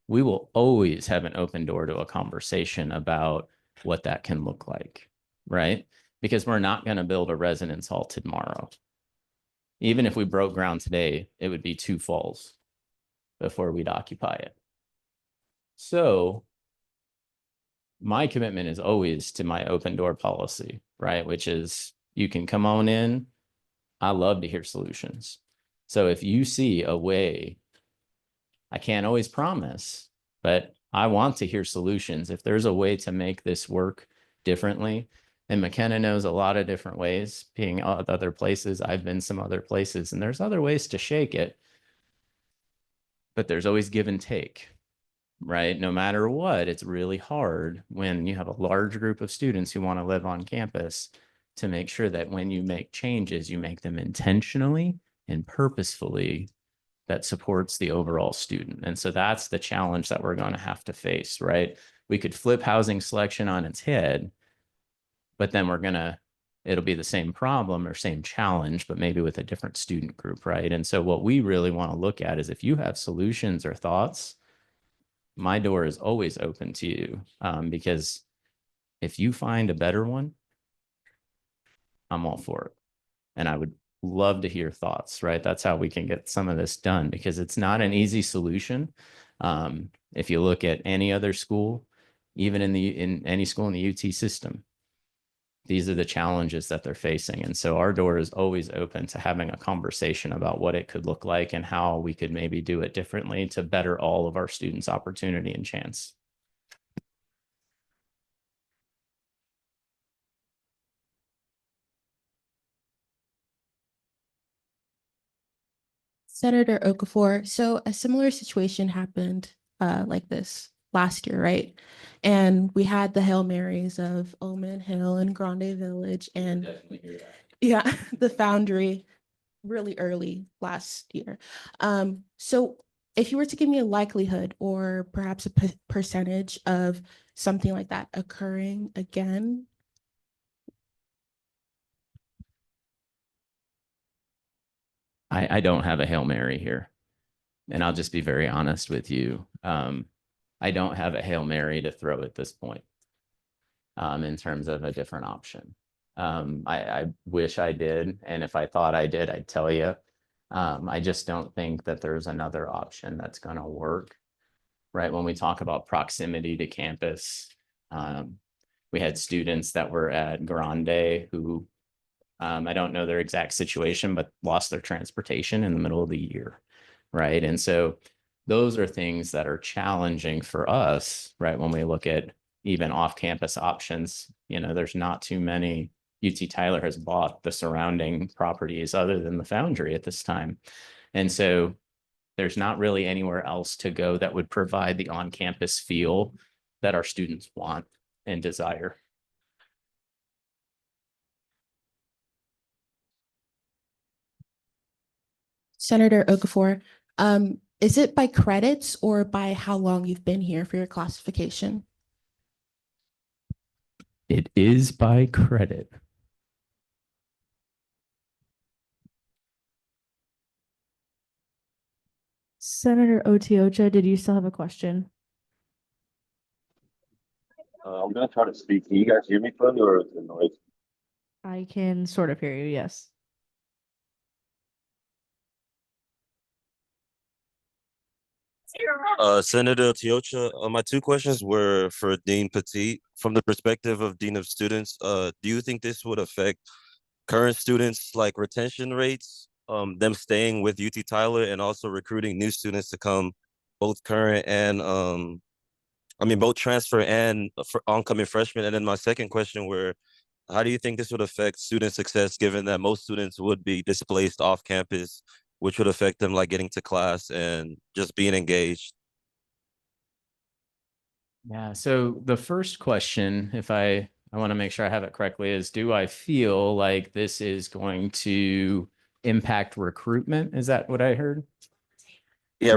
we will always have an open door to a conversation about what that can look like, right? Because we're not going to build a residence hall tomorrow. Even if we broke ground today, it would be 2 falls, before we'd occupy it. So my commitment is always to my open door policy, right? Which is you can come on in. I love to hear solutions. So if you see a way, I can't always promise, but I want to hear solutions. If there's a way to make this work differently, and McKenna knows a lot of different ways, being other places, I've been some other places, and there's other ways to shake it, but there's always give and take, right? No matter what, it's really hard when you have a large group of students who want to live on campus to make sure that when you make changes, you make them intentionally and purposefully that supports the overall student. And so that's the challenge that we're going to have to face, right? We could flip housing selection on its head, but then it'll be the same problem or same challenge, but maybe with a different student group, right? And so what we really want to look at is if you have solutions or thoughts, my door is always open to you, because if you find a better one, I'm all for it. And I would love to hear thoughts, right? That's how we can get some of this done, because it's not an easy solution. If you look at any other school, even in any school in the UT system, these are the challenges that they're facing. And so our door is always open to having a conversation about what it could look like and how we could maybe do it differently to better all of our students' opportunity and chance. Senator Okafor, so a similar situation happened like this last year, right? And we had the Hail Marys of Omen Hill and Grande Village and yeah, the Foundry really early last year. So if you were to give me a likelihood or perhaps a percentage of something like that occurring again. I don't have a Hail Mary here. And I'll just be very honest with you. I don't have a Hail Mary to throw at this point in terms of a different option. I wish I did. And if I thought I did, I'd tell you. I just don't think that there's another option that's going to work, right? When we talk about proximity to campus, we had students that were at Grande who I don't know their exact situation, but lost their transportation in the middle of the year, right? And so those are things that are challenging for us, right? When we look at even off-campus options, there's not too many. UT Tyler has bought the surrounding properties other than the Foundry at this time. And so there's not really anywhere else to go that would provide the on-campus feel that our students want and desire. Senator Okafor, is it by credits or by how long you've been here for your classification? It is by credit. Senator Otiocha, did you still have a question? I'm gonna try to speak. Can you guys hear me clearly, or is it noise? I can sort of hear you, yes. Senator Tiocha, my two questions were for Dean Pettee. From the perspective of Dean of Students, do you think this would affect current students, like retention rates, them staying with UT Tyler, and also recruiting new students to come, both current and both transfer and for oncoming freshmen? And then my second question were, how do you think this would affect student success, given that most students would be displaced off campus, which would affect them like getting to class and just being engaged? Yeah, so the first question, if I want to make sure I have it correctly, is do I feel like this is going to impact recruitment? Is that what I heard? Yeah,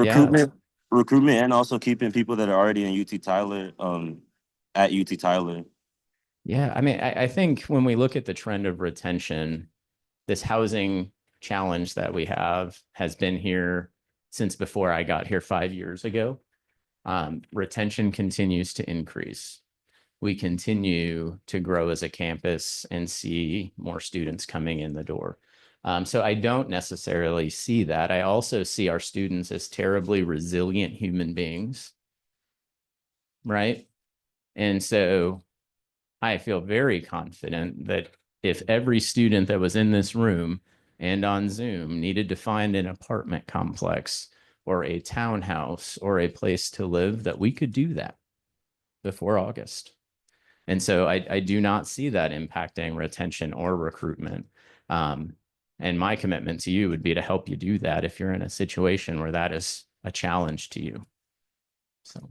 Yeah. recruitment, and also keeping people that are already in UT Tyler at UT Tyler. Yeah, I think when we look at the trend of retention, this housing challenge that we have has been here since before I got here 5 years ago. Retention continues to increase. We continue to grow as a campus and see more students coming in the door. So I don't necessarily see that. I also see our students as terribly resilient human beings, right? And so I feel very confident that if every student that was in this room and on Zoom needed to find an apartment complex or a townhouse or a place to live, that we could do that before August. And so I do not see that impacting retention or recruitment. And my commitment to you would be to help you do that if you're in a situation where that is a challenge to you. So.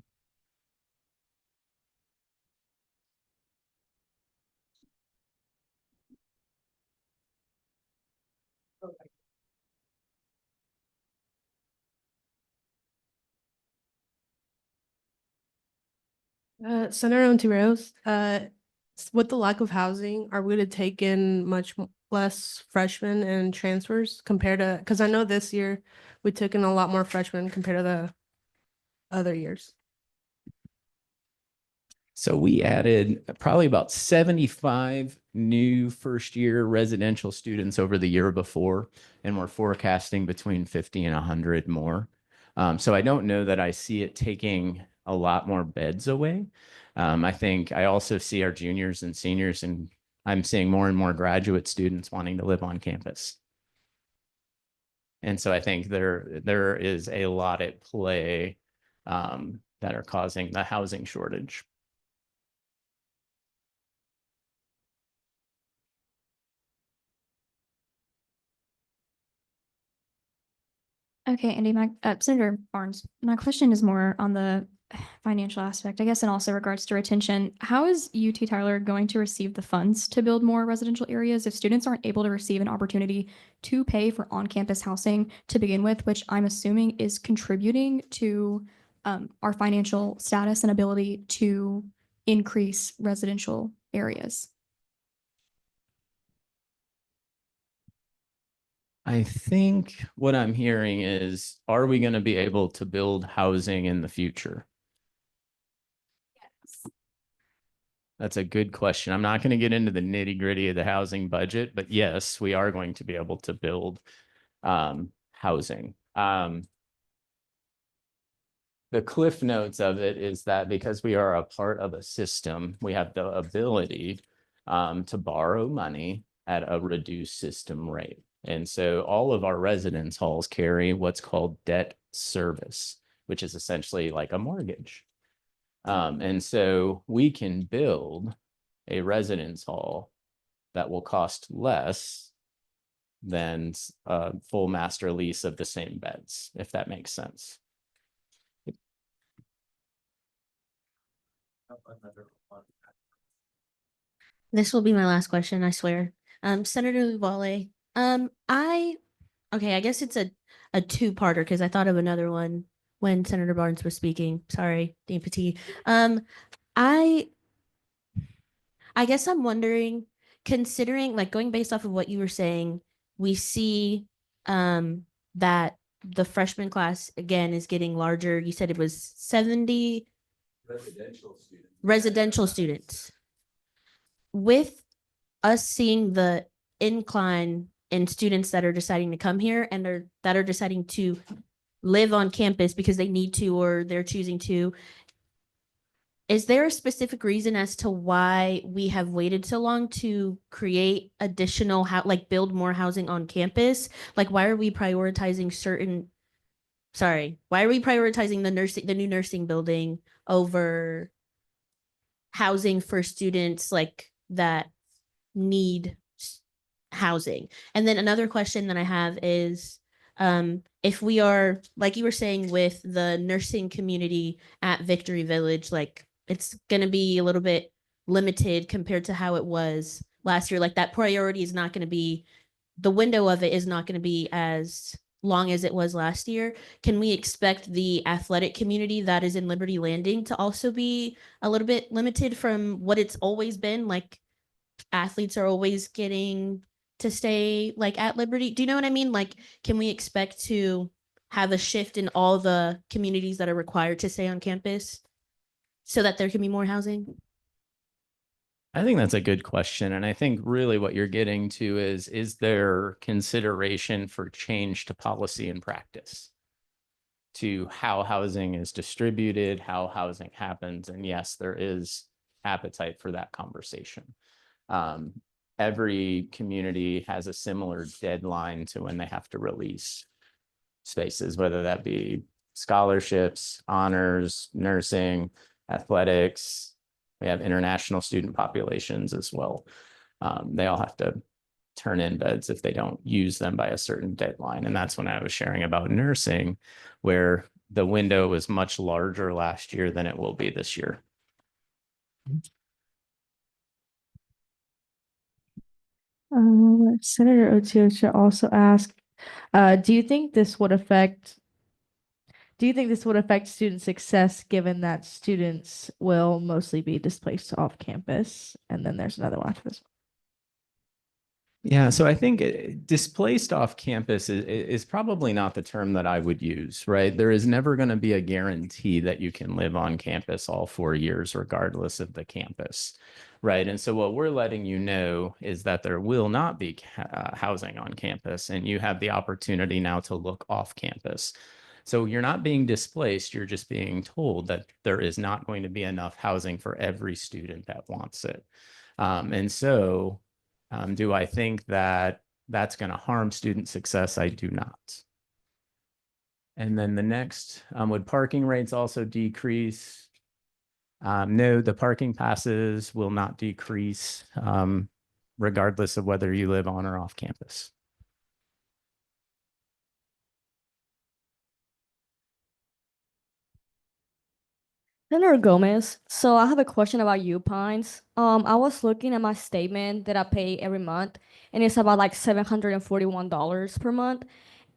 Senator Ontiveros, with the lack of housing, are we to take in much less freshmen and transfers compared to, because I know this year we took in a lot more freshmen compared to the other years. So we added probably about 75 new first-year residential students over the year before, and we're forecasting between 50 and 100 more. So I don't know that I see it taking a lot more beds away. I think I also see our juniors and seniors, and I'm seeing more and more graduate students wanting to live on campus. And so I think there is a lot at play that are causing the housing shortage. Okay, Andy, Senator Barnes, my question is more on the financial aspect, I guess, and also regards to retention. How is UT Tyler going to receive the funds to build more residential areas if students aren't able to receive an opportunity to pay for on-campus housing to begin with, which I'm assuming is contributing to our financial status and ability to increase residential areas? I think what I'm hearing is, are we going to be able to build housing in the future? Yes. That's a good question. I'm not going to get into the nitty gritty of the housing budget, but yes, we are going to be able to build housing. The cliff notes of it is that because we are a part of a system, we have the ability to borrow money at a reduced system rate. And so all of our residence halls carry what's called debt service, which is essentially like a mortgage. And so we can build a residence hall that will cost less than a full master lease of the same beds, if that makes sense. This will be my last question, I swear. Senator Luvale, I guess it's a two-parter because I thought of another one when Senator Barnes was speaking. Sorry, Dean Pettee. I guess I'm wondering, considering like going based off of what you were saying, we see that the freshman class again is getting larger. You said it was 70 residential students. With us seeing the incline in students that are deciding to come here and that are deciding to live on campus because they need to or they're choosing to, is there a specific reason as to why we have waited so long to create additional build more housing on campus? Like, why are we prioritizing the new nursing building over housing for students like that need housing? And then another question that I have is, if we are, like you were saying, with the nursing community at Victory Village, like it's going to be a little bit limited compared to how it was last year. Like that priority is not going to be, the window of it is not going to be as long as it was last year. Can we expect the athletic community that is in Liberty Landing to also be a little bit limited from what it's always been? Like athletes are always getting to stay like at Liberty. Do you know what I mean? Like, can we expect to have a shift in all the communities that are required to stay on campus so that there can be more housing? I think that's a good question. And I think really what you're getting to is there consideration for change to policy and practice, to how housing is distributed, how housing happens? And yes, there is appetite for that conversation. Every community has a similar deadline to when they have to release spaces, whether that be scholarships, honors, nursing, athletics. We have international student populations as well. They all have to turn in beds if they don't use them by a certain deadline. And that's when I was sharing about nursing, where the window was much larger last year than it will be this year. Senator Otiocha also asked, do you think this would affect student success given that students will mostly be displaced off campus? And then there's another one after this. Yeah, so I think displaced off campus is probably not the term that I would use, right? There is never going to be a guarantee that you can live on campus all 4 years, regardless of the campus, right? And so what we're letting you know is that there will not be housing on campus, and you have the opportunity now to look off campus. So you're not being displaced, you're just being told that there is not going to be enough housing for every student that wants it. And so do I think that that's going to harm student success? I do not. And then the next, would parking rates also decrease? No, the parking passes will not decrease regardless of whether you live on or off campus. Senator Gomez, so I have a question about U Pines. I was looking at my statement that I pay every month, and it's about like $741 per month.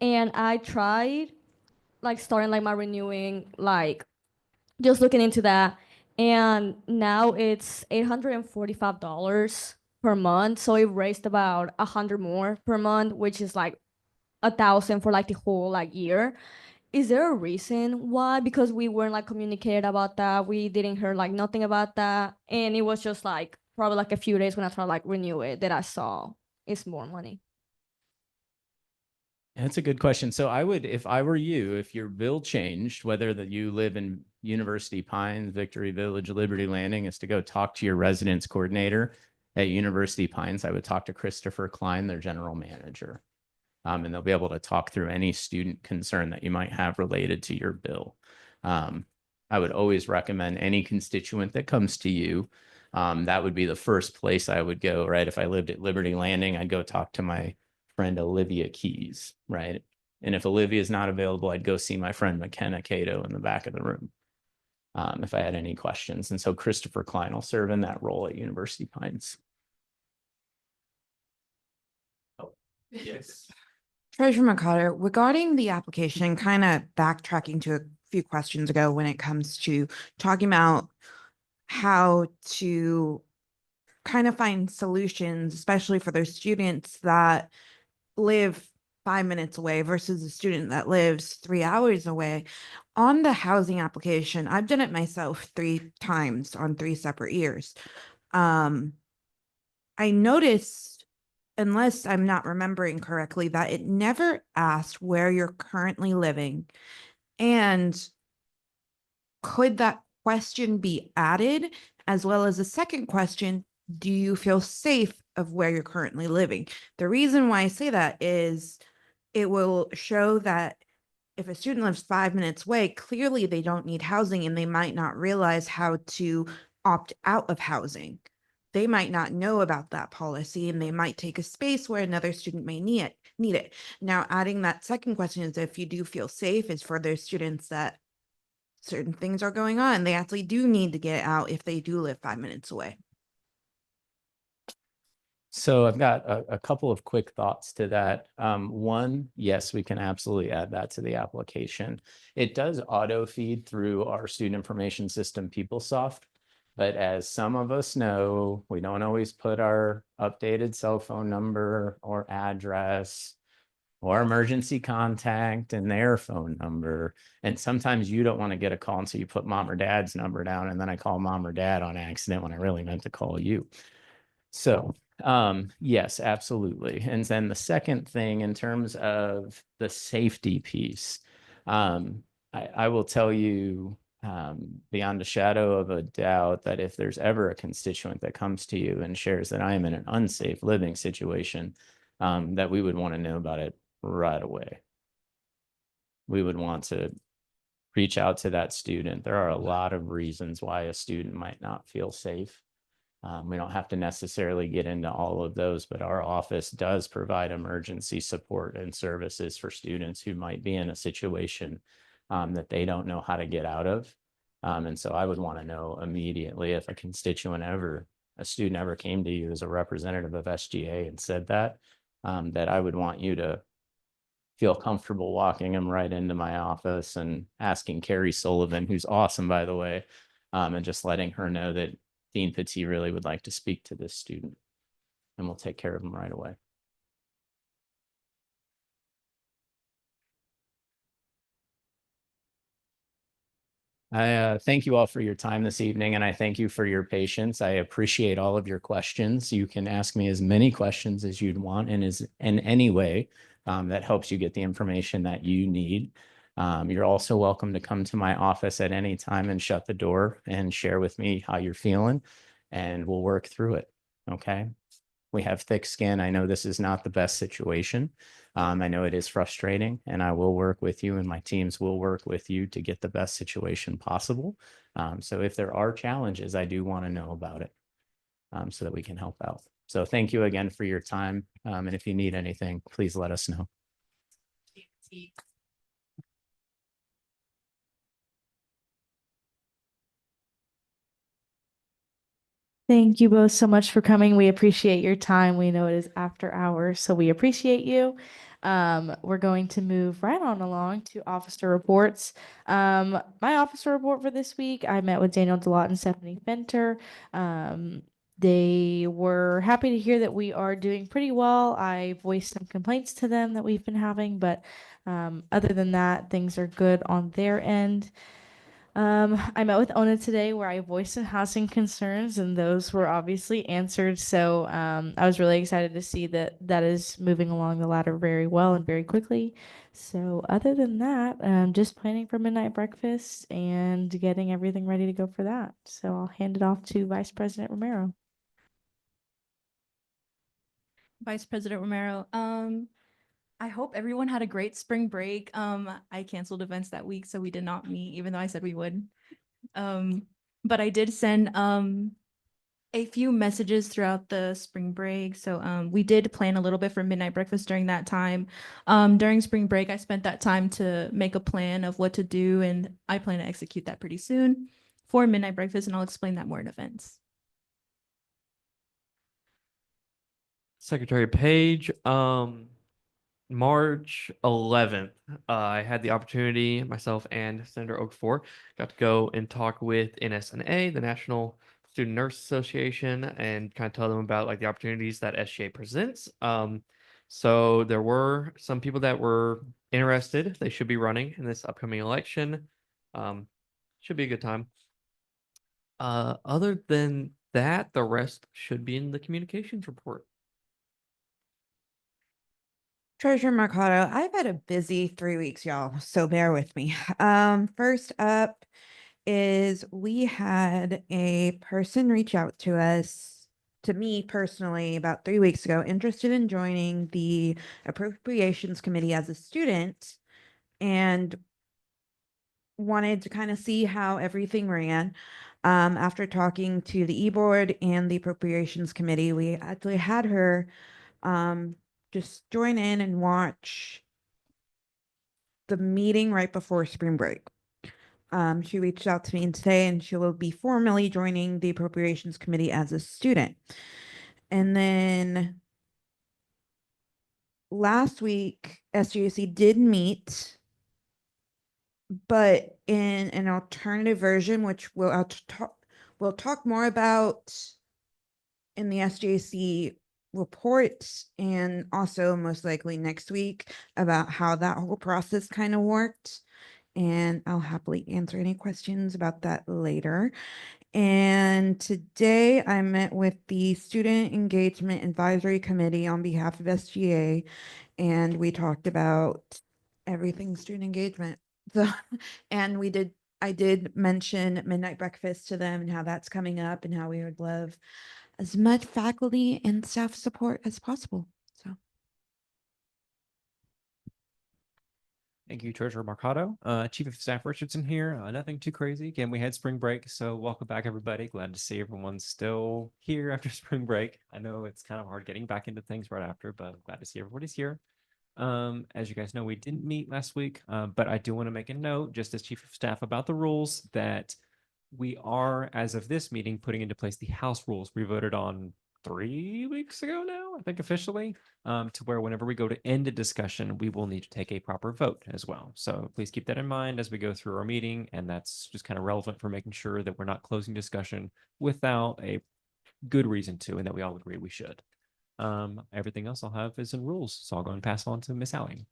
And I tried like starting like my renewing, like just looking into that, and now it's $845 per month. So it raised about 100 more per month, which is like 1,000 for like the whole like year. Is there a reason why? Because we weren't like communicated about that. We didn't hear like nothing about that. And it was just like probably like a few days when I tried to like renew it that I saw it's more money. That's a good question. So I would, if I were you, if your bill changed, whether that you live in University Pines, Victory Village, Liberty Landing, is to go talk to your residence coordinator at University Pines. I would talk to Christopher Klein, their general manager. And they'll be able to talk through any student concern that you might have related to your bill. I would always recommend any constituent that comes to you. That would be the first place I would go, right? If I lived at Liberty Landing, I'd go talk to my friend Olivia Keys, right? And if Olivia is not available, I'd go see my friend McKenna Cato in the back of the room if I had any questions. And so Christopher Klein will serve in that role at University Pines. Oh, yes. Treasurer McCuller, regarding the application, kind of backtracking to a few questions ago when it comes to talking about how to kind of find solutions, especially for those students that live 5 minutes away versus a student that lives 3 hours away. On the housing application, I've done it myself 3 times on 3 separate years. I noticed, unless I'm not remembering correctly, that it never asked where you're currently living. And could that question be added, as well as a second question, do you feel safe of where you're currently living? The reason why I say that is it will show that if a student lives 5 minutes away, clearly they don't need housing and they might not realize how to opt out of housing. They might not know about that policy and they might take a space where another student may need it. Now, adding that second question is if you do feel safe is for those students that certain things are going on, they actually do need to get out if they do live 5 minutes away. So I've got a couple of quick thoughts to that. One, yes, we can absolutely add that to the application. It does auto feed through our student information system, PeopleSoft. But as some of us know, we don't always put our updated cell phone number or address or emergency contact and their phone number. And sometimes you don't want to get a call, and so you put mom or dad's number down, and then I call mom or dad on accident when I really meant to call you. So yes, absolutely. And then the second thing, in terms of the safety piece, I will tell you beyond a shadow of a doubt that if there's ever a constituent that comes to you and shares that I am in an unsafe living situation, that we would want to know about it right away. We would want to reach out to that student. There are a lot of reasons why a student might not feel safe. We don't have to necessarily get into all of those, but our office does provide emergency support and services for students who might be in a situation that they don't know how to get out of. And so I would want to know immediately if a student ever came to you as a representative of SGA and said that I would want you to feel comfortable walking them right into my office and asking Carrie Sullivan, who's awesome, by the way, and just letting her know that Dean Pettee really would like to speak to this student, and we'll take care of them right away. I thank you all for your time this evening, and I thank you for your patience. I appreciate all of your questions. You can ask me as many questions as you'd want, and is in any way that helps you get the information that you need. You're also welcome to come to my office at any time and shut the door and share with me how you're feeling, and we'll work through it. Okay. We have thick skin. I know this is not the best situation. I know it is frustrating, and I will work with you, and my teams will work with you to get the best situation possible. So if there are challenges, I do want to know about it so that we can help out. So thank you again for your time. And if you need anything, please let us know. Thank you both so much for coming. We appreciate your time. We know it is after hours, so we appreciate you. We're going to move right on along to officer reports. My officer report for this week, I met with Daniel DeLotte and Stephanie Fenter. They were happy to hear that we are doing pretty well. I voiced some complaints to them that we've been having, but other than that, things are good on their end. I met with Ona today where I voiced some housing concerns, and those were obviously answered. So I was really excited to see that that is moving along the ladder very well and very quickly. So other than that, just planning for midnight breakfast and getting everything ready to go for that. So I'll hand it off to Vice President Romero. Vice President Romero, I hope everyone had a great spring break. I canceled events that week, so we did not meet, even though I said we would. But I did send a few messages throughout the spring break. So we did plan a little bit for midnight breakfast during that time. During spring break, I spent that time to make a plan of what to do, and I plan to execute that pretty soon for midnight breakfast, and I'll explain that more in events. Secretary Page, March 11th, I had the opportunity, myself and Senator Okafor, got to go and talk with NSNA, the National Student Nurse Association, and kind of tell them about like the opportunities that SGA presents. So there were some people that were interested. They should be running in this upcoming election. Should be a good time. Other than that, the rest should be in the communications report. Treasurer Mercado, I've had a busy 3 weeks, y'all, so bear with me. First up is we had a person reach out to us, to me personally, about 3 weeks ago, interested in joining the Appropriations Committee as a student and wanted to kind of see how everything ran. After talking to the e-board and the Appropriations Committee, we actually had her just join in and watch the meeting right before spring break. She reached out to me today, and she will be formally joining the Appropriations Committee as a student. And then last week, SGAC did meet, but in an alternative version, which we'll talk more about in the SGAC report and also most likely next week about how that whole process kind of worked. And I'll happily answer any questions about that later. And today I met with the Student Engagement Advisory Committee on behalf of SGA, and we talked about everything student engagement. So, and I did mention midnight breakfast to them and how that's coming up and how we would love as much faculty and staff support as possible. So. Thank you, Treasurer Mercado. Chief of Staff Richardson here. Nothing too crazy. Again, we had spring break, so welcome back, everybody. Glad to see everyone's still here after spring break. I know it's kind of hard getting back into things right after, but glad to see everybody's here. As you guys know, we didn't meet last week, but I do want to make a note, just as Chief of Staff, about the rules that we are, as of this meeting, putting into place the House rules we voted on 3 weeks ago now, I think officially, to where whenever we go to end a discussion, we will need to take a proper vote as well. So please keep that in mind as we go through our meeting, and that's just kind of relevant for making sure that we're not closing discussion without a good reason to, and that we all agree we should. Everything else I'll have is in rules, so I'll go and pass on to Miss Allie.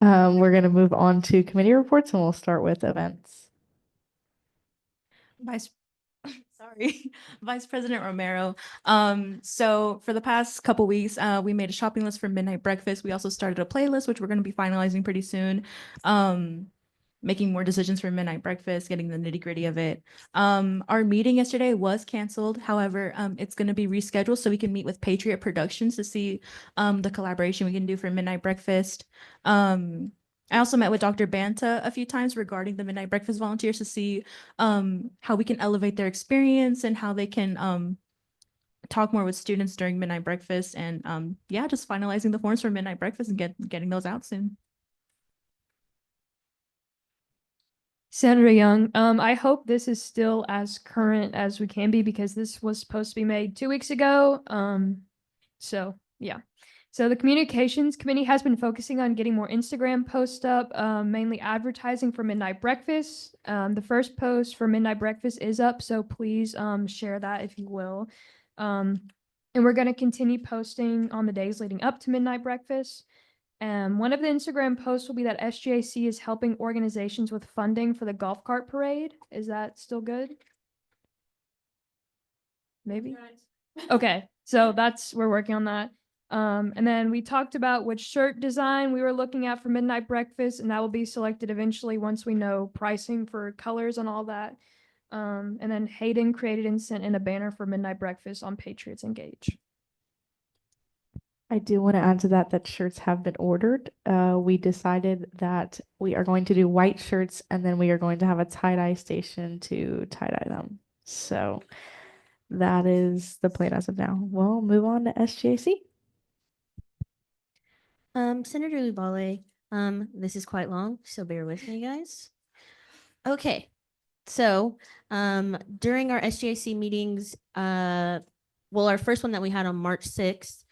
We're going to move on to committee reports, and we'll start with events. Sorry, Vice President Romero. So for the past couple weeks, we made a shopping list for midnight breakfast. We also started a playlist, which we're going to be finalizing pretty soon. Making more decisions for midnight breakfast, getting the nitty-gritty of it. Our meeting yesterday was canceled. However, it's going to be rescheduled so we can meet with Patriot Productions to see the collaboration we can do for midnight breakfast. I also met with Dr. Banta a few times regarding the midnight breakfast volunteers to see how we can elevate their experience and how they can talk more with students during midnight breakfast. And yeah, just finalizing the forms for midnight breakfast and getting those out soon. Senator Young, I hope this is still as current as we can be because this was supposed to be made 2 weeks ago. So yeah. So the Communications Committee has been focusing on getting more Instagram posts up, mainly advertising for Midnight Breakfast. The first post for Midnight Breakfast is up, so please share that if you will. And we're going to continue posting on the days leading up to Midnight Breakfast. One of the Instagram posts will be that SGAC is helping organizations with funding for the golf cart parade. Is that still good? Maybe? Okay, so we're working on that. And then we talked about which shirt design we were looking at for Midnight Breakfast, and that will be selected eventually once we know pricing for colors and all that. And then Hayden created and sent in a banner for Midnight Breakfast on Patriots Engage. I do want to add to that shirts have been ordered. We decided that we are going to do white shirts, and then we are going to have a tie-dye station to tie-dye them. So that is the plan as of now. We'll move on to SGAC. Senator Lubale, this is quite long, so bear with me, guys. Okay, so during our SGAC meetings, well, our first one that we had on March 6th,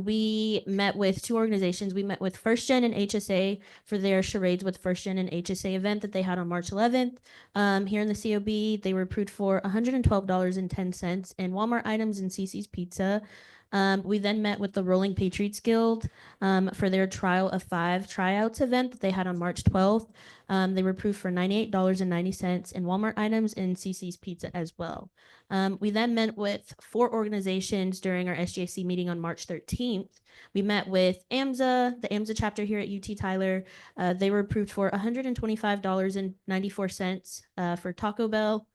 we met with 2 organizations. We met with First Gen and HSA for their charades with First Gen and HSA event that they had on March 11th. Here in the COB, they were approved for $112.10 in Walmart items and CC's Pizza. We then met with the Rolling Patriots Guild for their Trial of 5 tryouts event that they had on March 12th. They were approved for $98.90 in Walmart items and CC's Pizza as well. We then met with 4 organizations during our SGAC meeting on March 13th. We met with AMSA, the AMSA chapter here at UT Tyler. They were approved for $125.94 for Taco Bell.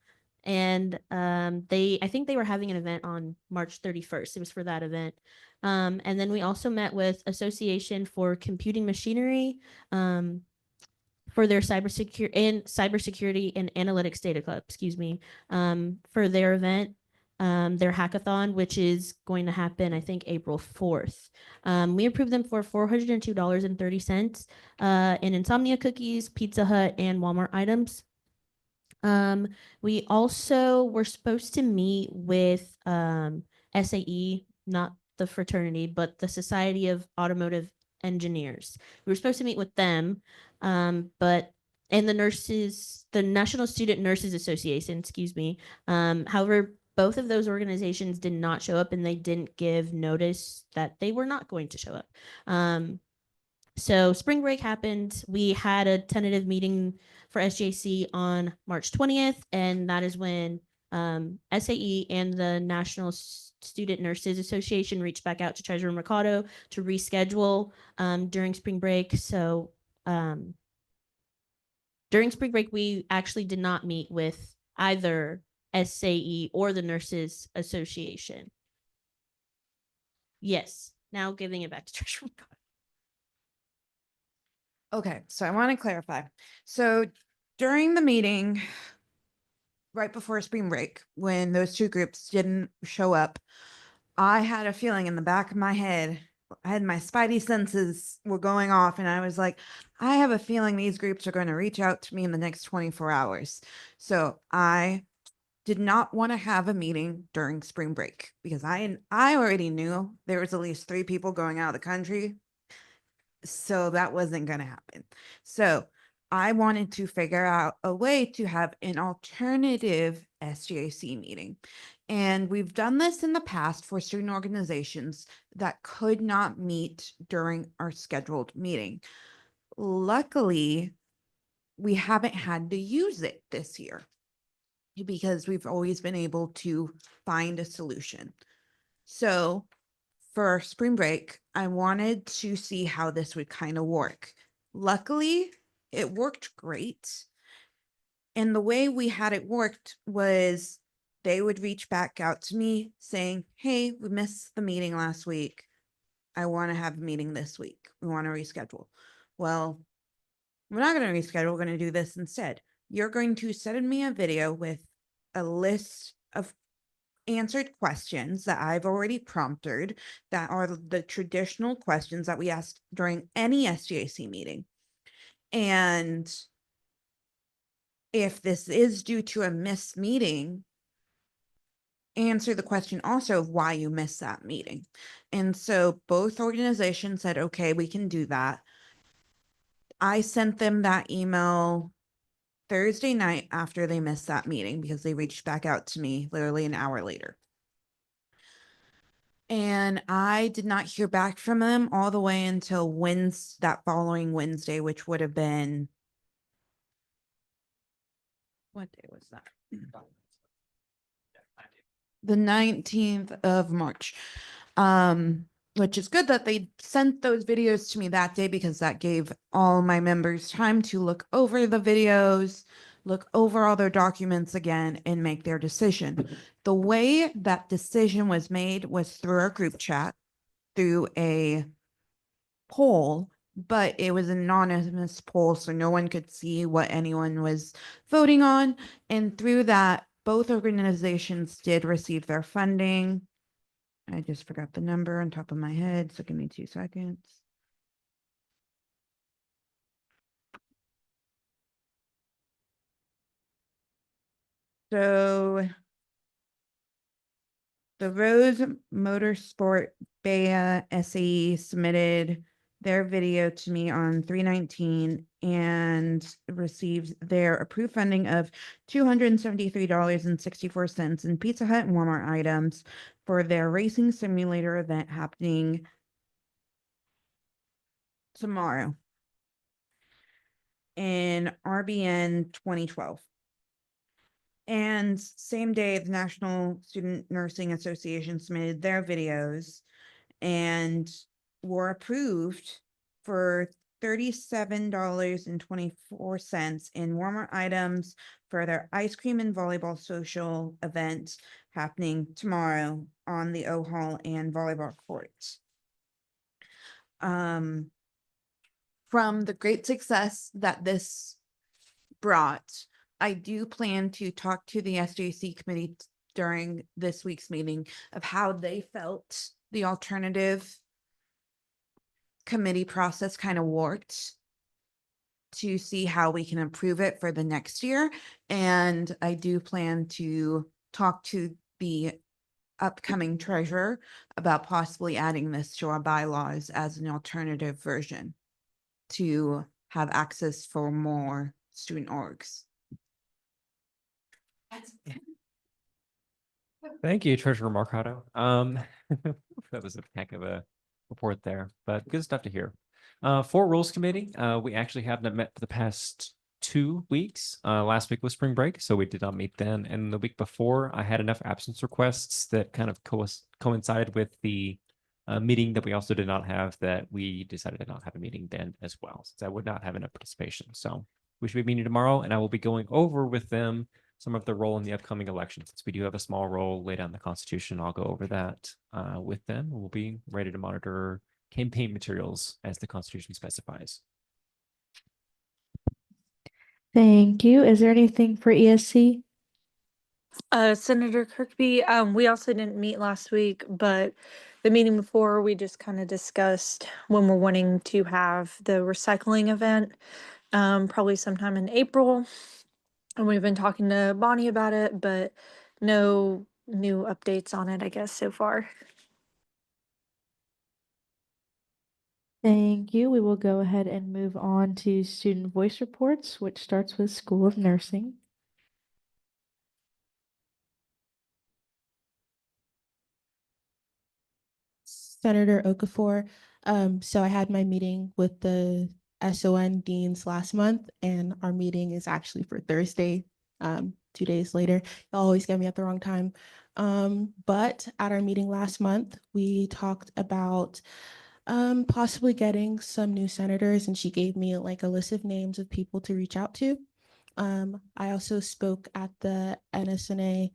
And I think they were having an event on March 31st. It was for that event. And then we also met with Association for Computing Machinery for their cybersecurity and analytics data club, for their event, their hackathon, which is going to happen, I think, April 4th. We approved them for $402.30 in Insomnia cookies, Pizza Hut, and Walmart items. We also were supposed to meet with SAE, not the fraternity, but the Society of Automotive Engineers. We were supposed to meet with them, and the National Student Nurses Association, however, both of those organizations did not show up, and they didn't give notice that they were not going to show up. So spring break happened. We had a tentative meeting for SJC on March 20th, and that is when SAE and the National Student Nurses Association reached back out to Treasurer Mercado to reschedule during spring break. So during spring break, we actually did not meet with either SAE or the Nurses Association. Yes. Now giving it back to Treasurer Mercado. Okay, so I want to clarify. So during the meeting, right before spring break, when those two groups didn't show up, I had a feeling in the back of my head, I had my spidey senses were going off, and I was like, I have a feeling these groups are going to reach out to me in the next 24 hours. So I did not want to have a meeting during spring break because I already knew there was at least 3 people going out of the country. So that wasn't going to happen. So I wanted to figure out a way to have an alternative SGAC meeting. And we've done this in the past for student organizations that could not meet during our scheduled meeting. Luckily, we haven't had to use it this year because we've always been able to find a solution. So for spring break, I wanted to see how this would kind of work. Luckily, it worked great. And the way we had it worked was they would reach back out to me saying, hey, we missed the meeting last week. I want to have a meeting this week. We want to reschedule. Well, we're not going to reschedule. We're going to do this instead. You're going to send me a video with a list of answered questions that I've already prompted that are the traditional questions that we ask during any SGAC meeting. And if this is due to a missed meeting, answer the question also of why you missed that meeting. And so both organizations said, okay, we can do that. I sent them that email Thursday night after they missed that meeting because they reached back out to me literally an hour later. And I did not hear back from them all the way until that following Wednesday, which would have been, what day was that? The 19th of March. Which is good that they sent those videos to me that day because that gave all my members time to look over the videos, look over all their documents again, and make their decision. The way that decision was made was through our group chat, through a poll, but it was an anonymous poll, so no one could see what anyone was voting on. And through that, both organizations did receive their funding. I just forgot the number on top of my head, so give me 2 seconds. So the Rose Motorsport Bea SAE submitted their video to me on 3/19 and received their approved funding of $273.64 in Pizza Hut and Walmart items for their racing simulator event happening tomorrow in RBN 2012. And same day, the National Student Nursing Association submitted their videos and were approved for $37.24 in Walmart items for their ice cream and volleyball social event happening tomorrow on the O Hall and volleyball courts. From the great success that this brought, I do plan to talk to the SJC committee during this week's meeting of how they felt the alternative committee process kind of worked to see how we can improve it for the next year. And I do plan to talk to the upcoming treasurer about possibly adding this to our bylaws as an alternative version to have access for more student orgs. Thank you, Treasurer Marcato. That was a heck of a report there, but good stuff to hear. For Rules Committee, we actually haven't met for the past 2 weeks. Last week was spring break, so we did not meet then. And the week before, I had enough absence requests that kind of coincided with the meeting that we also did not have, that we decided to not have a meeting then as well, since I would not have enough participation. So we should be meeting tomorrow, and I will be going over with them some of their role in the upcoming elections. Since we do have a small role laid out in the Constitution, I'll go over that with them. We'll be ready to monitor campaign materials as the Constitution specifies. Thank you. Is there anything for ESC? Senator Kirkby, we also didn't meet last week, but the meeting before, we just kind of discussed when we're wanting to have the recycling event, probably sometime in April. And we've been talking to Bonnie about it, but no new updates on it, I guess, so far. Thank you. We will go ahead and move on to student voice reports, which starts with School of Nursing. Senator Okafor. So I had my meeting with the SON deans last month, and our meeting is actually for Thursday, 2 days later. Y'all always get me at the wrong time. But at our meeting last month, we talked about possibly getting some new senators, and she gave me like a list of names of people to reach out to. I also spoke at the NSNA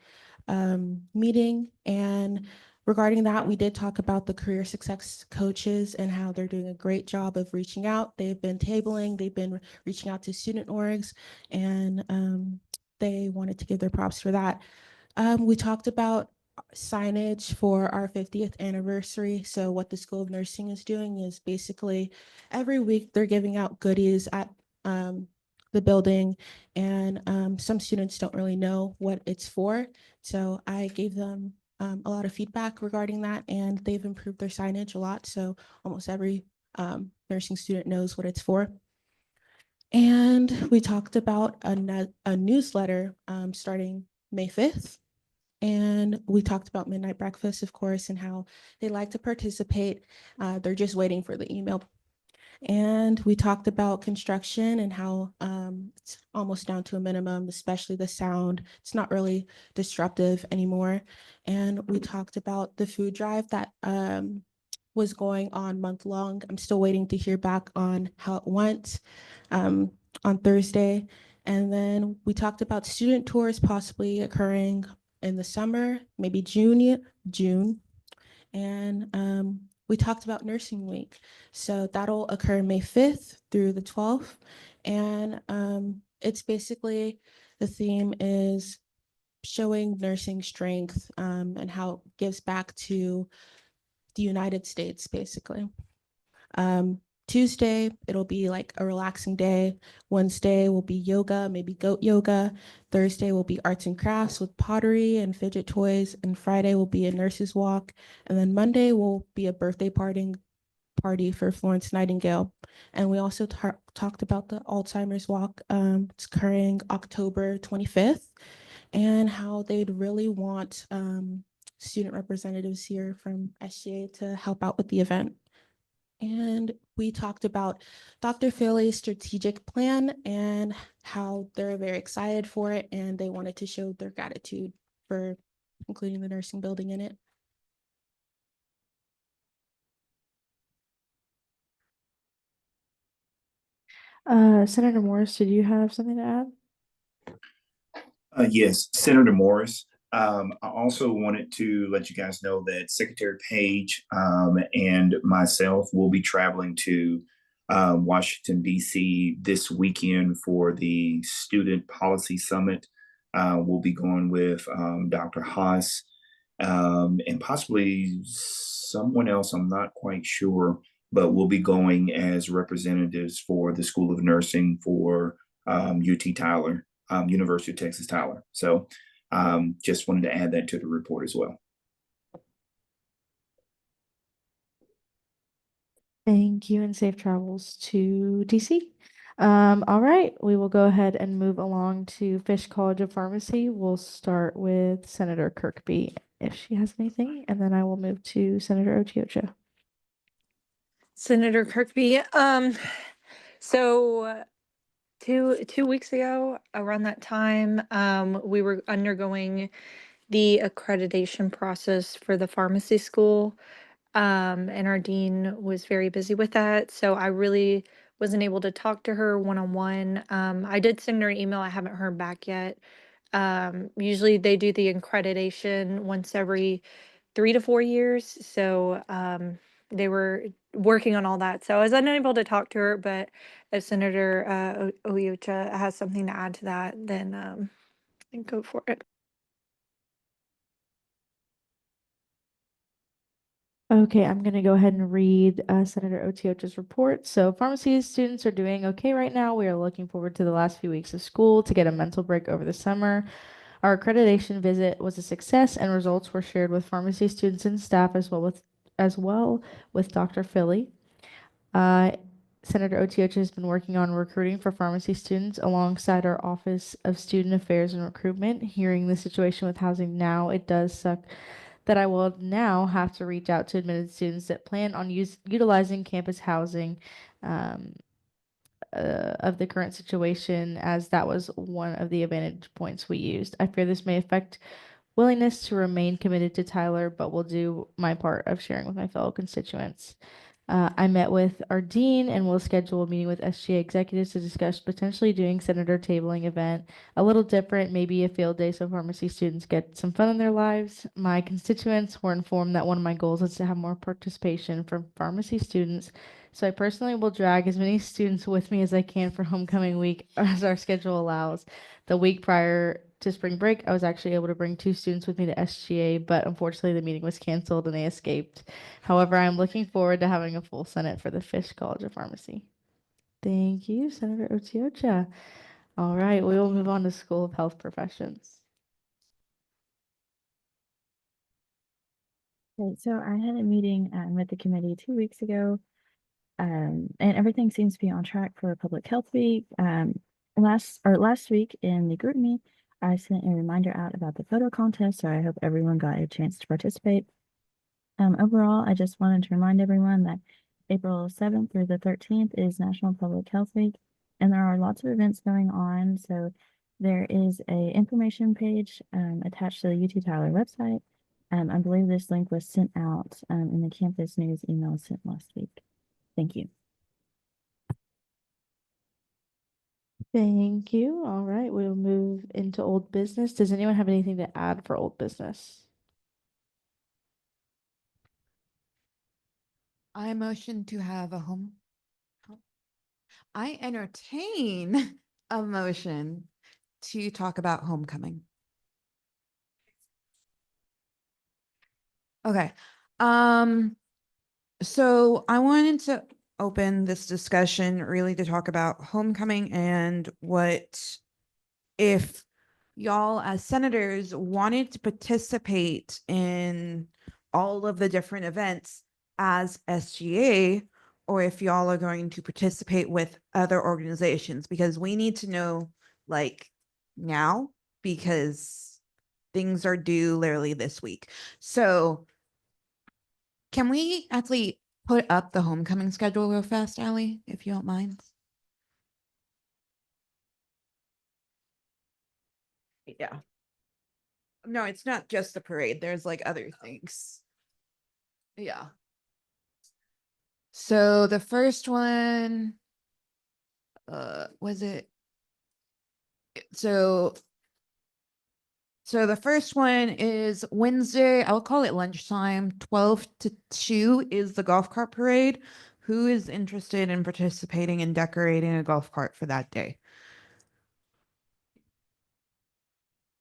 meeting, and regarding that, we did talk about the career success coaches and how they're doing a great job of reaching out. They've been tabling, they've been reaching out to student orgs, and they wanted to give their props for that. We talked about signage for our 50th anniversary. So what the School of Nursing is doing is basically every week they're giving out goodies at the building, and some students don't really know what it's for. So I gave them a lot of feedback regarding that, and they've improved their signage a lot. So almost every nursing student knows what it's for. And we talked about a newsletter starting May 5th. And we talked about midnight breakfast, of course, and how they like to participate. They're just waiting for the email. And we talked about construction and how it's almost down to a minimum, especially the sound. It's not really disruptive anymore. And we talked about the food drive that was going on month long. I'm still waiting to hear back on how it went on Thursday. And then we talked about student tours possibly occurring in the summer, maybe June. And we talked about Nursing Week. So that'll occur May 5th through the 12th. And it's basically, the theme is showing nursing strength and how it gives back to the United States, basically. Tuesday, it'll be like a relaxing day. Wednesday will be yoga, maybe goat yoga. Thursday will be arts and crafts with pottery and fidget toys. And Friday will be a nurse's walk. And then Monday will be a birthday party for Florence Nightingale. And we also talked about the Alzheimer's walk. It's occurring October 25th, and how they'd really want student representatives here from SGA to help out with the event. And we talked about Dr. Philly's strategic plan and how they're very excited for it, and they wanted to show their gratitude for including the nursing building in it. Senator Morris, did you have something to add? Yes, Senator Morris. I also wanted to let you guys know that Secretary Page and myself will be traveling to Washington, D.C. this weekend for the Student Policy Summit. We'll be going with Dr. Haas and possibly someone else, I'm not quite sure, but we'll be going as representatives for the School of Nursing for UT Tyler. University of Texas Tyler. So just wanted to add that to the report as well. Thank you, and safe travels to DC. All right, we will go ahead and move along to Fish College of Pharmacy. We'll start with Senator Kirkby if she has anything, and then I will move to Senator Otiocha. Senator Kirkby, so 2 weeks ago, around that time, we were undergoing the accreditation process for the pharmacy school. And our dean was very busy with that. So I really wasn't able to talk to her one-on-one. I did send her an email. I haven't heard back yet. Usually they do the accreditation once every 3 to 4 years. So they were working on all that. So I was unable to talk to her, but if Senator Oyucha has something to add to that, then go for it. Okay, I'm going to go ahead and read Senator Otiocha's report. So, pharmacy students are doing okay right now. We are looking forward to the last few weeks of school to get a mental break over the summer. Our accreditation visit was a success, and results were shared with pharmacy students and staff as well with Dr. Philly. Senator Otiocha has been working on recruiting for pharmacy students alongside our Office of Student Affairs and Recruitment. Hearing the situation with housing now, it does suck that I will now have to reach out to admitted students that plan on utilizing campus housing of the current situation, as that was one of the advantage points we used. I fear this may affect willingness to remain committed to Tyler, but will do my part of sharing with my fellow constituents. I met with our dean and will schedule a meeting with SGA executives to discuss potentially doing senator tabling event, a little different, maybe a field day so pharmacy students get some fun in their lives. My constituents were informed that one of my goals is to have more participation from pharmacy students, so I personally will drag as many students with me as I can for homecoming week as our schedule allows. The week prior to spring break, I was actually able to bring 2 students with me to SGA, but unfortunately the meeting was canceled and they escaped. However, I'm looking forward to having a full Senate for the Fish College of Pharmacy. Thank you, Senator Otiocha. All right, we will move on to School of Health Professions. Okay, so I had a meeting with the committee 2 weeks ago, and everything seems to be on track for Public Health Week. Last week in the group meet, I sent a reminder out about the photo contest, so I hope everyone got a chance to participate. Overall, I just wanted to remind everyone that April 7th through the 13th is National Public Health Week, and there are lots of events going on. So there is a information page attached to the UT Tyler website. I believe this link was sent out in the campus news email sent last week. Thank you. Thank you. All right, we'll move into old business. Does anyone have anything to add for old business? I motion to have a home. I entertain a motion to talk about homecoming. Okay. So I wanted to open this discussion really to talk about homecoming and what if y'all as senators wanted to participate in all of the different events as SGA, or if y'all are going to participate with other organizations, because we need to know like now, because things are due literally this week. So can we actually put up the homecoming schedule real fast, Allie, if you don't mind? Yeah. No, it's not just the parade. There's like other things. Yeah. So the first one, was it? So the first one is Wednesday. I'll call it lunchtime. 12 to 2 is the golf cart parade. Who is interested in participating in decorating a golf cart for that day?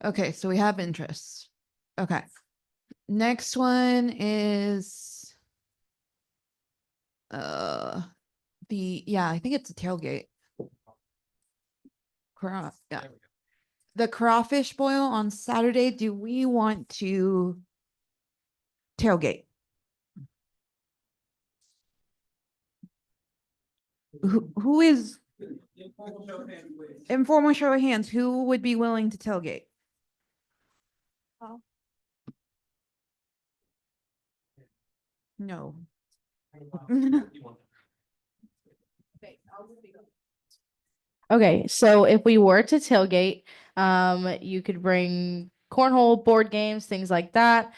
Okay, so we have interests. Okay. Next one is I think it's a tailgate. Yeah. The crawfish boil on Saturday. Do we want to tailgate? Who is Informal show of hands, who would be willing to tailgate? No. Okay, so if we were to tailgate, you could bring cornhole, board games, things like that.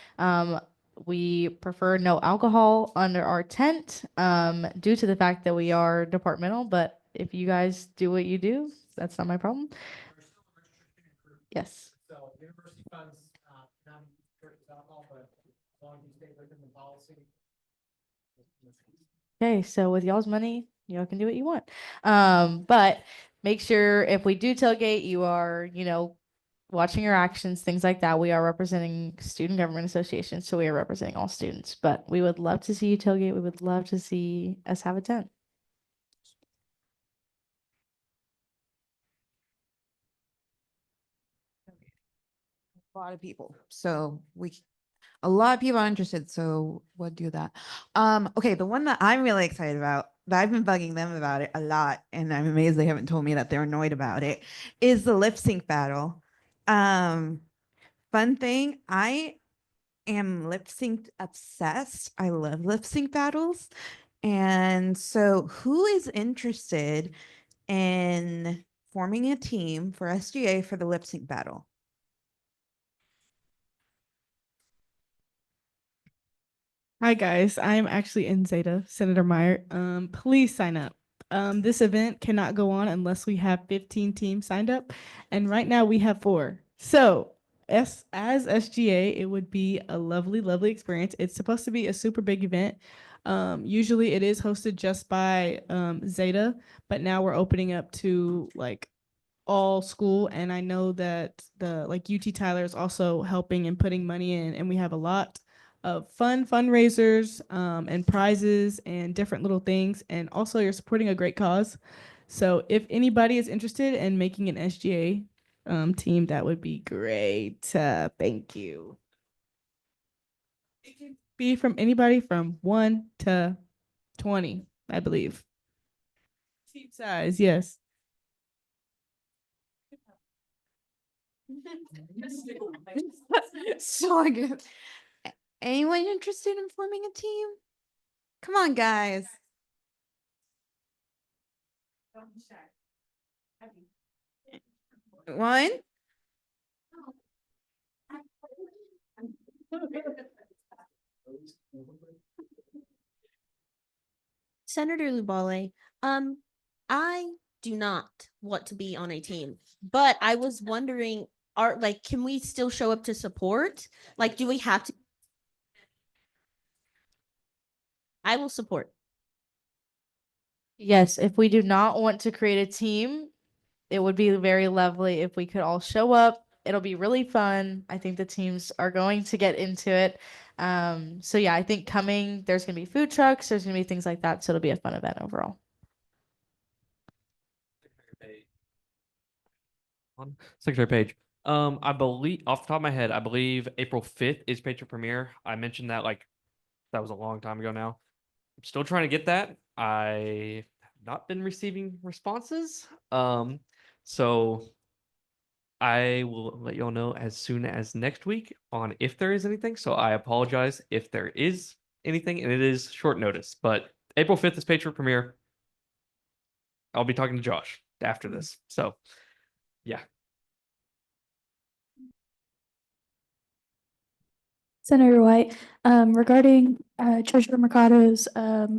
We prefer no alcohol under our tent, due to the fact that we are departmental, but if you guys do what you do, that's not my problem. Yes. So university funds, not alcohol, but as long as you stay within the policy. Okay, so with y'all's money, y'all can do what you want. But make sure if we do tailgate, you are, watching your actions, things like that. We are representing Student Government Association, so we are representing all students. But we would love to see you tailgate. We would love to see us have a tent. A lot of people. So a lot of people are interested, so we'll do that. Okay, the one that I'm really excited about, that I've been bugging them about it a lot, and I'm amazed they haven't told me that they're annoyed about it, is the lip sync battle. Fun thing, I am lip sync obsessed. I love lip sync battles. And so who is interested in forming a team for SGA for the lip sync battle? Hi guys, I'm actually in Zeta, Senator Meyer. Please sign up. This event cannot go on unless we have 15 teams signed up, and right now we have 4. So, as SGA, it would be a lovely, lovely experience. It's supposed to be a super big event. Usually it is hosted just by Zeta, but now we're opening up to like all school, and I know that the UT Tyler is also helping and putting money in, and we have a lot of fun fundraisers and prizes and different little things, and also you're supporting a great cause. So if anybody is interested in making an SGA team, that would be great. Thank you. It can be from anybody from 1 to 20, I believe. Team size, yes. So good. Anyone interested in forming a team? Come on, guys. One. Senator Lubale, I do not want to be on a team, but I was wondering, can we still show up to support? Like, do we have to? I will support. Yes, if we do not want to create a team, it would be very lovely if we could all show up. It'll be really fun. I think the teams are going to get into it. So yeah, I think there's gonna be food trucks, there's gonna be things like that. So it'll be a fun event overall. Secretary Page. I believe off the top of my head, I believe April 5th is Patriot Premiere. I mentioned that that was a long time ago now. I'm still trying to get that. I have not been receiving responses. So I will let y'all know as soon as next week on if there is anything. So I apologize if there is anything, and it is short notice. But April 5th is Patriot Premiere. I'll be talking to Josh after this. So yeah. Senator White, regarding Treasurer Mercado's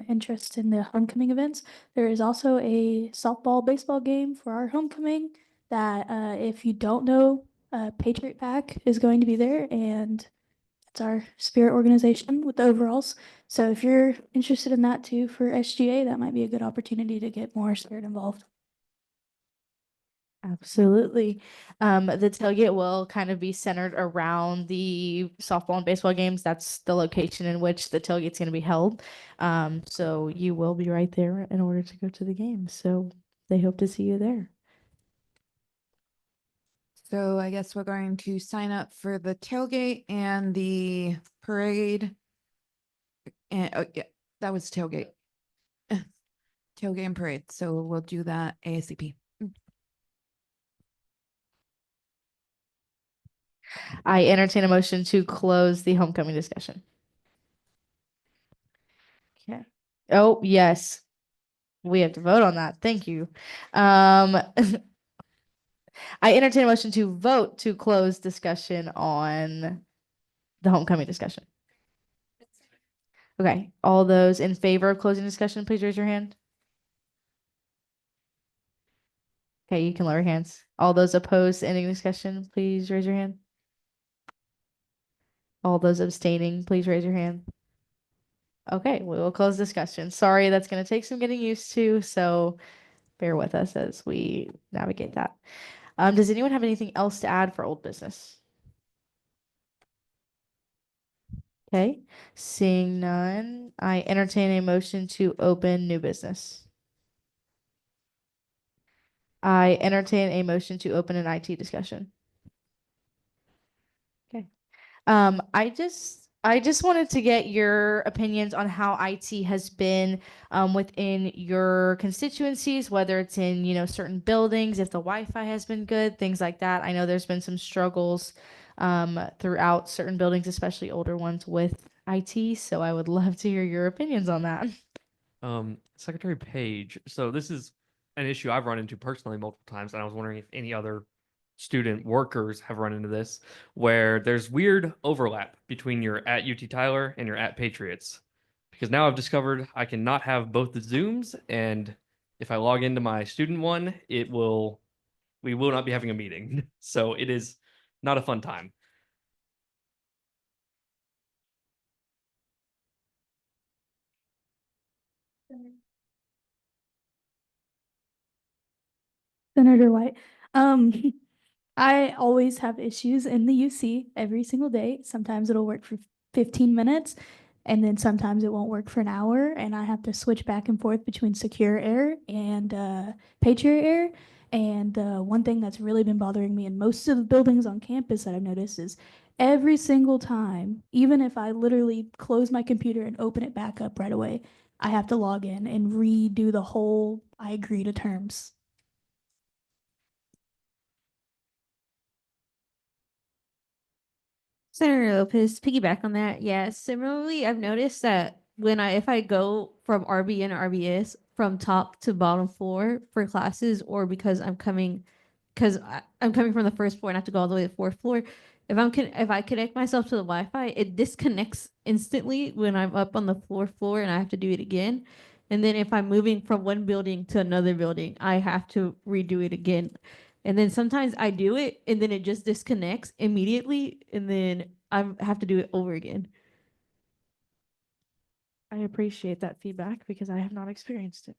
interest in the homecoming events, there is also a softball baseball game for our homecoming that if you don't know, Patriot Pack is going to be there, and it's our spirit organization with the overalls. So if you're interested in that too for SGA, that might be a good opportunity to get more spirit involved. Absolutely. The tailgate will kind of be centered around the softball and baseball games. That's the location in which the tailgate's going to be held. So you will be right there in order to go to the game. So they hope to see you there. So I guess we're going to sign up for the tailgate and the parade. And oh yeah, that was tailgate. tailgate and parade. So we'll do that ASAP. I entertain a motion to close the homecoming discussion. Okay. Oh, yes. We have to vote on that. Thank you. I entertain a motion to vote to close discussion on the homecoming discussion. Okay. All those in favor of closing discussion, please raise your hand. Okay, you can lower your hands. All those opposed to ending discussion, please raise your hand. All those abstaining, please raise your hand. Okay, we will close discussion. Sorry, that's going to take some getting used to, so bear with us as we navigate that. Does anyone have anything else to add for old business? Okay, seeing none, I entertain a motion to open new business. I entertain a motion to open an IT discussion. Okay. I just wanted to get your opinions on how IT has been within your constituencies, whether it's in, you know, certain buildings, if the Wi-Fi has been good, things like that. I know there's been some struggles throughout certain buildings, especially older ones with IT. So I would love to hear your opinions on that. Secretary Page. So this is an issue I've run into personally multiple times, and I was wondering if any other student workers have run into this, where there's weird overlap between your at UT Tyler and your at Patriots. Because now I've discovered I cannot have both the Zooms, and if I log into my student one, we will not be having a meeting. So it is not a fun time. Senator White. I always have issues in the UC every single day. Sometimes it'll work for 15 minutes, and then sometimes it won't work for an hour, and I have to switch back and forth between secure air and Patriot air. And one thing that's really been bothering me in most of the buildings on campus that I've noticed is every single time, even if I literally close my computer and open it back up right away, I have to log in and redo the whole I agree to terms. Senator Lopez, piggyback on that. Yeah, similarly, I've noticed that if I go from RB and RBS from top to bottom floor for classes, or because I'm coming from the first floor and I have to go all the way to the fourth floor. If I connect myself to the Wi-Fi, it disconnects instantly when I'm up on the fourth floor and I have to do it again. And then if I'm moving from one building to another building, I have to redo it again. And then sometimes I do it and then it just disconnects immediately and then I have to do it over again. I appreciate that feedback because I have not experienced it.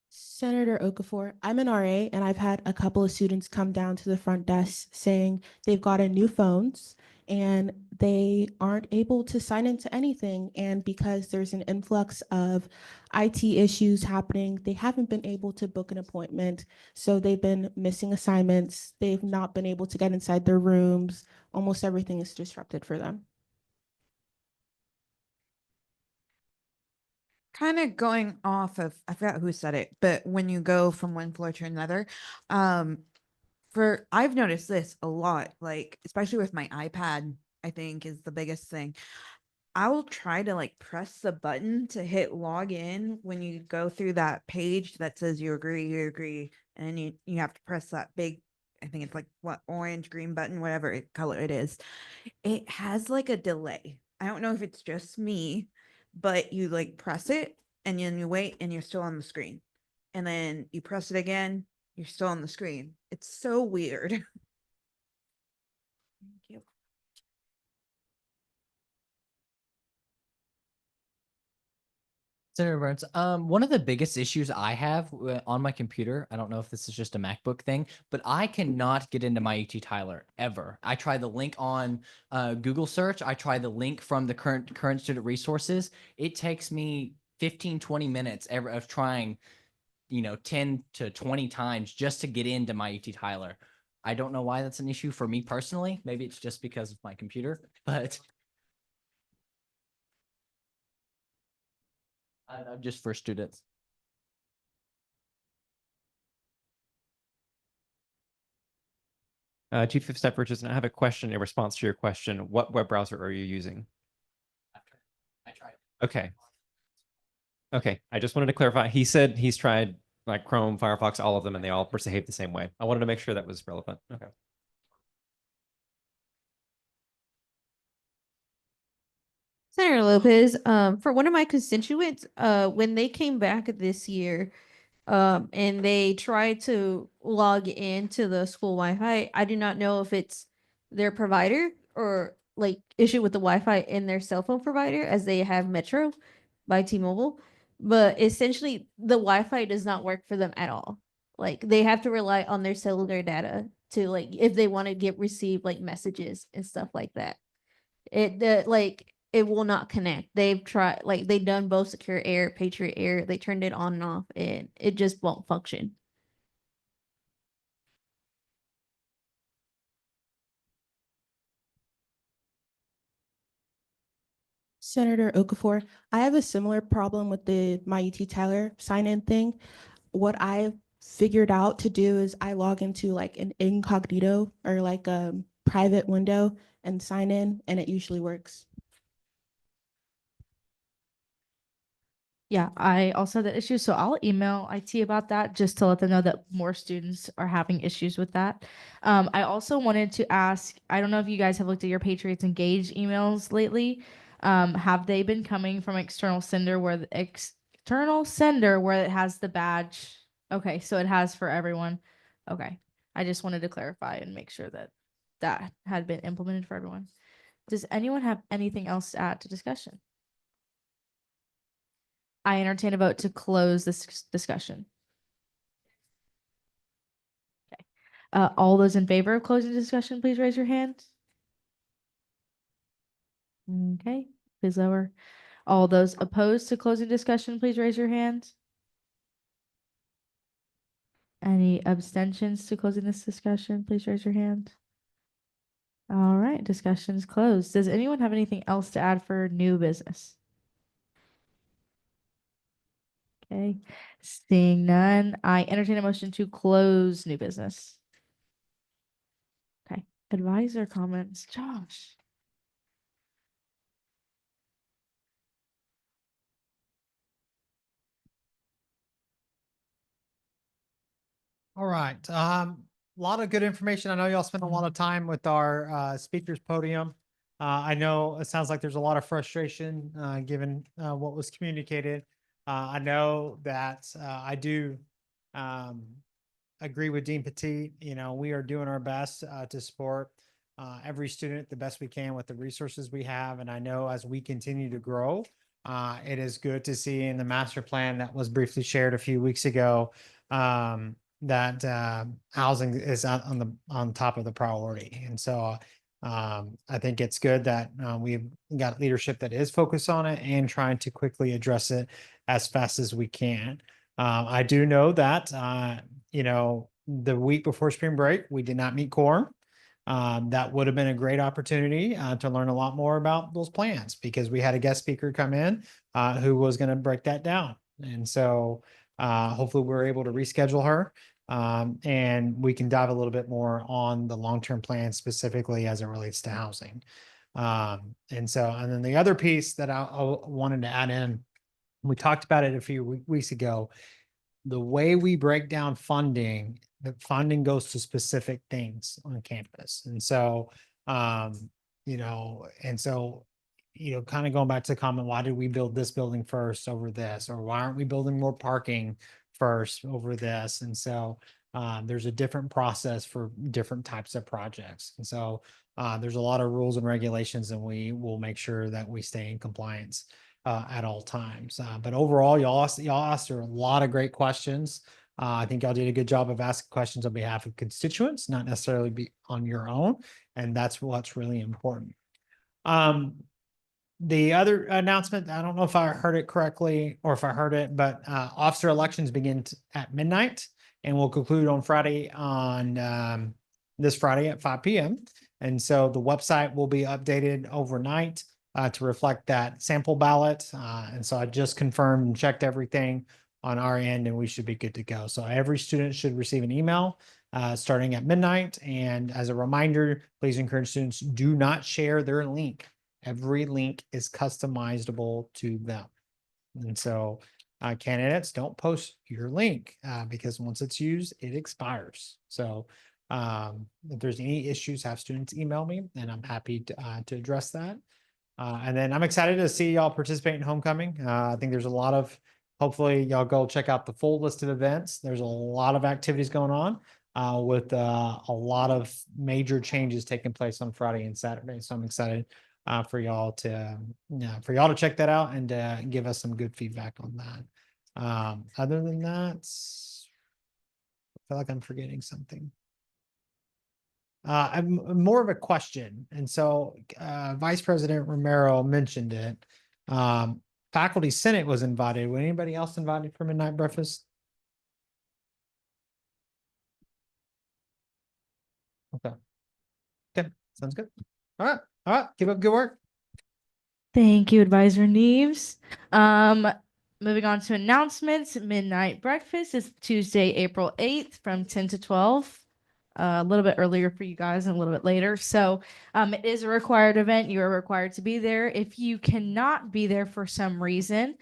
Senator Okafor, I'm an RA and I've had a couple of students come down to the front desk saying they've gotten new phones and they aren't able to sign into anything. And because there's an influx of IT issues happening, they haven't been able to book an appointment. So they've been missing assignments. They've not been able to get inside their rooms. Almost everything is disrupted for them. Kind of going off of, I forgot who said it, but when you go from one floor to another, I've noticed this a lot, like especially with my iPad, I think is the biggest thing. I will try to like press the button to hit log in when you go through that page that says you agree, and then you have to press that big, I think it's like what, orange, green button, whatever color it is. It has like a delay. I don't know if it's just me, but you like press it and then you wait and you're still on the screen. And then you press it again, you're still on the screen. It's so weird. Thank you. Senator Burns, one of the biggest issues I have on my computer, I don't know if this is just a MacBook thing, but I cannot get into my UT Tyler ever. I try the link on Google search. I try the link from the current student resources. It takes me 15, 20 minutes of trying, 10 to 20 times just to get into my UT Tyler. I don't know why that's an issue for me personally. Maybe it's just because of my computer, but Just for students. Chief of Staff Richardson, I have a question in response to your question. What web browser are you using? I tried. Okay. Okay. I just wanted to clarify. He said he's tried like Chrome, Firefox, all of them, and they all behave the same way. I wanted to make sure that was relevant. Okay. Senator Lopez, for one of my constituents, when they came back this year, and they tried to log into the school Wi-Fi, I do not know if it's their provider or like issue with the Wi-Fi in their cell phone provider, as they have Metro by T-Mobile, but essentially the Wi-Fi does not work for them at all. Like they have to rely on their cellular data to like if they want to get receive like messages and stuff like that. It will not connect. They've tried like they've done both Secure Air, Patriot Air. They turned it on and off, and it just won't function. Senator Okafor, I have a similar problem with the my UT Tyler sign-in thing. What I've figured out to do is I log into like an incognito or like a private window and sign in, and it usually works. Yeah, I also had that issue, so I'll email IT about that just to let them know that more students are having issues with that. I also wanted to ask, I don't know if you guys have looked at your Patriots Engage emails lately. Have they been coming from external sender where the external sender where it has the badge? Okay, so it has for everyone. Okay, I just wanted to clarify and make sure that that had been implemented for everyone. Does anyone have anything else to add to discussion? I entertain a vote to close this discussion. Okay. All those in favor of closing the discussion, please raise your hand. Okay, please lower. All those opposed to closing discussion, please raise your hand. Any abstentions to closing this discussion, please raise your hand. All right, discussion is closed. Does anyone have anything else to add for new business? Okay, seeing none, I entertain a motion to close new business. Okay, advisor comments, Josh. All right. A lot of good information. I know y'all spent a lot of time with our speakers podium. I know it sounds like there's a lot of frustration given what was communicated. I know that I do agree with Dean Pettee. You know, we are doing our best to support every student the best we can with the resources we have. And I know as we continue to grow, it is good to see in the master plan that was briefly shared a few weeks ago that housing is on top of the priority. And so I think it's good that we've got leadership that is focused on it and trying to quickly address it as fast as we can. I do know that, you know, the week before spring break, we did not meet quorum. That would have been a great opportunity to learn a lot more about those plans because we had a guest speaker come in who was going to break that down. And so hopefully we're able to reschedule her and we can dive a little bit more on the long-term plan specifically as it relates to housing. And then the other piece that I wanted to add in, we talked about it a few weeks ago, the way we break down funding, the funding goes to specific things on campus. And so, you know, kind of going back to the comment, why did we build this building first over this? Or why aren't we building more parking first over this? And so there's a different process for different types of projects. And so there's a lot of rules and regulations, and we will make sure that we stay in compliance at all times. But overall, y'all asked a lot of great questions. I think y'all did a good job of asking questions on behalf of constituents, not necessarily be on your own. And that's what's really important. The other announcement, I don't know if I heard it correctly or if I heard it, but officer elections begin at midnight and will conclude on Friday this Friday at 5 p.m. And so the website will be updated overnight. to reflect that sample ballot. And so I just confirmed and checked everything on our end, and we should be good to go. So every student should receive an email starting at midnight. And as a reminder, please encourage students, do not share their link. Every link is customizable to them. And so candidates, don't post your link because once it's used, it expires. So if there's any issues, have students email me, and I'm happy to address that. And then I'm excited to see y'all participate in homecoming. I think there's a lot of, hopefully y'all go check out the full list of events. There's a lot of activities going on with a lot of major changes taking place on Friday and Saturday. So I'm excited for y'all to check that out and give us some good feedback on that. Other than that, I feel like I'm forgetting something. I'm more of a question. And so Vice President Romero mentioned it. Faculty Senate was invited. Was anybody else invited for midnight breakfast? Okay. Okay. Sounds good. All right. All right. Keep up good work. Thank you, Advisor Neves. Moving on to announcements. Midnight breakfast is Tuesday, April 8th from 10 to 12. A little bit earlier for you guys and a little bit later. So it is a required event. You are required to be there. If you cannot be there for some reason,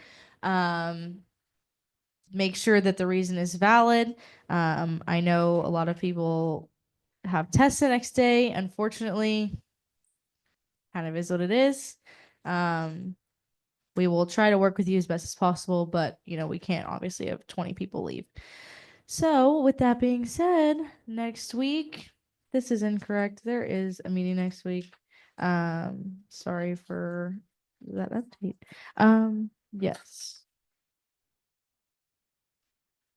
make sure that the reason is valid. I know a lot of people have tests the next day. Unfortunately, kind of is what it is. We will try to work with you as best as possible, but we can't obviously have 20 people leave. So with that being said, next week, this is incorrect. There is a meeting next week. Sorry for that update. Yes.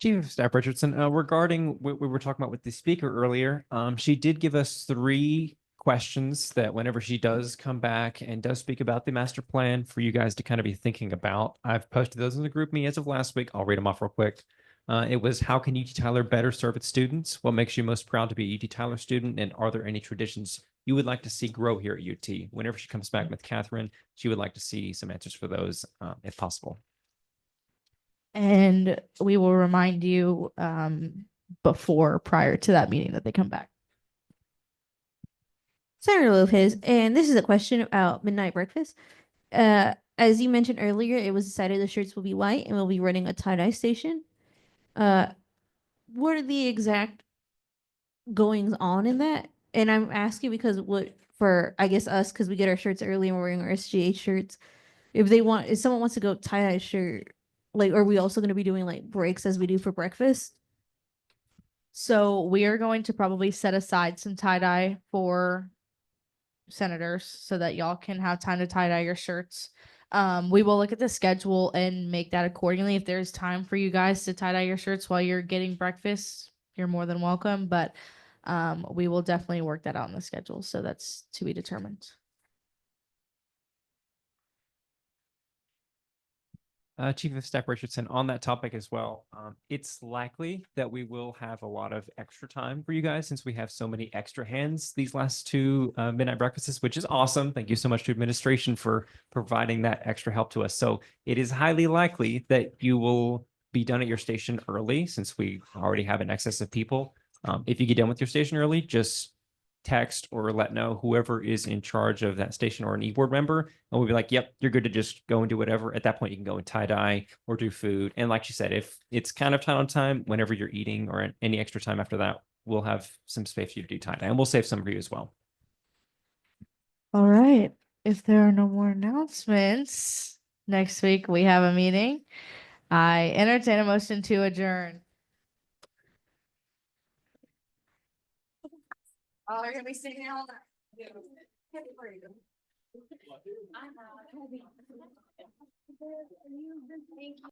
Chief of Staff Richardson, regarding what we were talking about with the speaker earlier, she did give us 3 questions that whenever she does come back and does speak about the master plan for you guys to kind of be thinking about. I've posted those in the group me as of last week. I'll read them off real quick. It was, how can UT Tyler better serve its students? What makes you most proud to be a UT Tyler student? And are there any traditions you would like to see grow here at UT? Whenever she comes back with Catherine, she would like to see some answers for those if possible. And we will remind you prior to that meeting that they come back. Senator Lopez, and this is a question about midnight breakfast. As you mentioned earlier, it was decided the shirts will be white and we'll be running a tie-dye station. What are the exact goings on in that? And I'm asking because for I guess us, because we get our shirts early and we're wearing our SGA shirts. If someone wants to go tie-dye shirt, are we also going to be doing breaks as we do for breakfast? So we are going to probably set aside some tie-dye for senators so that y'all can have time to tie-dye your shirts. We will look at the schedule and make that accordingly. If there's time for you guys to tie-dye your shirts while you're getting breakfast, you're more than welcome. But we will definitely work that out in the schedule. So that's to be determined. Chief of Staff Richardson, on that topic as well, it's likely that we will have a lot of extra time for you guys since we have so many extra hands these last 2 midnight breakfasts, which is awesome. Thank you so much to administration for providing that extra help to us. So it is highly likely that you will be done at your station early since we already have an excess of people. If you get done with your station early, just text or let know whoever is in charge of that station or an e-board member, and we'll be like, yep, you're good to just go and do whatever. At that point, you can go and tie-dye or do food. And like she said, if it's kind of time on time, whenever you're eating or any extra time after that, we'll have some space for you to do tie-dye, and we'll save some for you as well. All right. If there are no more announcements, next week we have a meeting. I entertain a motion to adjourn. Oh, they're gonna be sitting all night.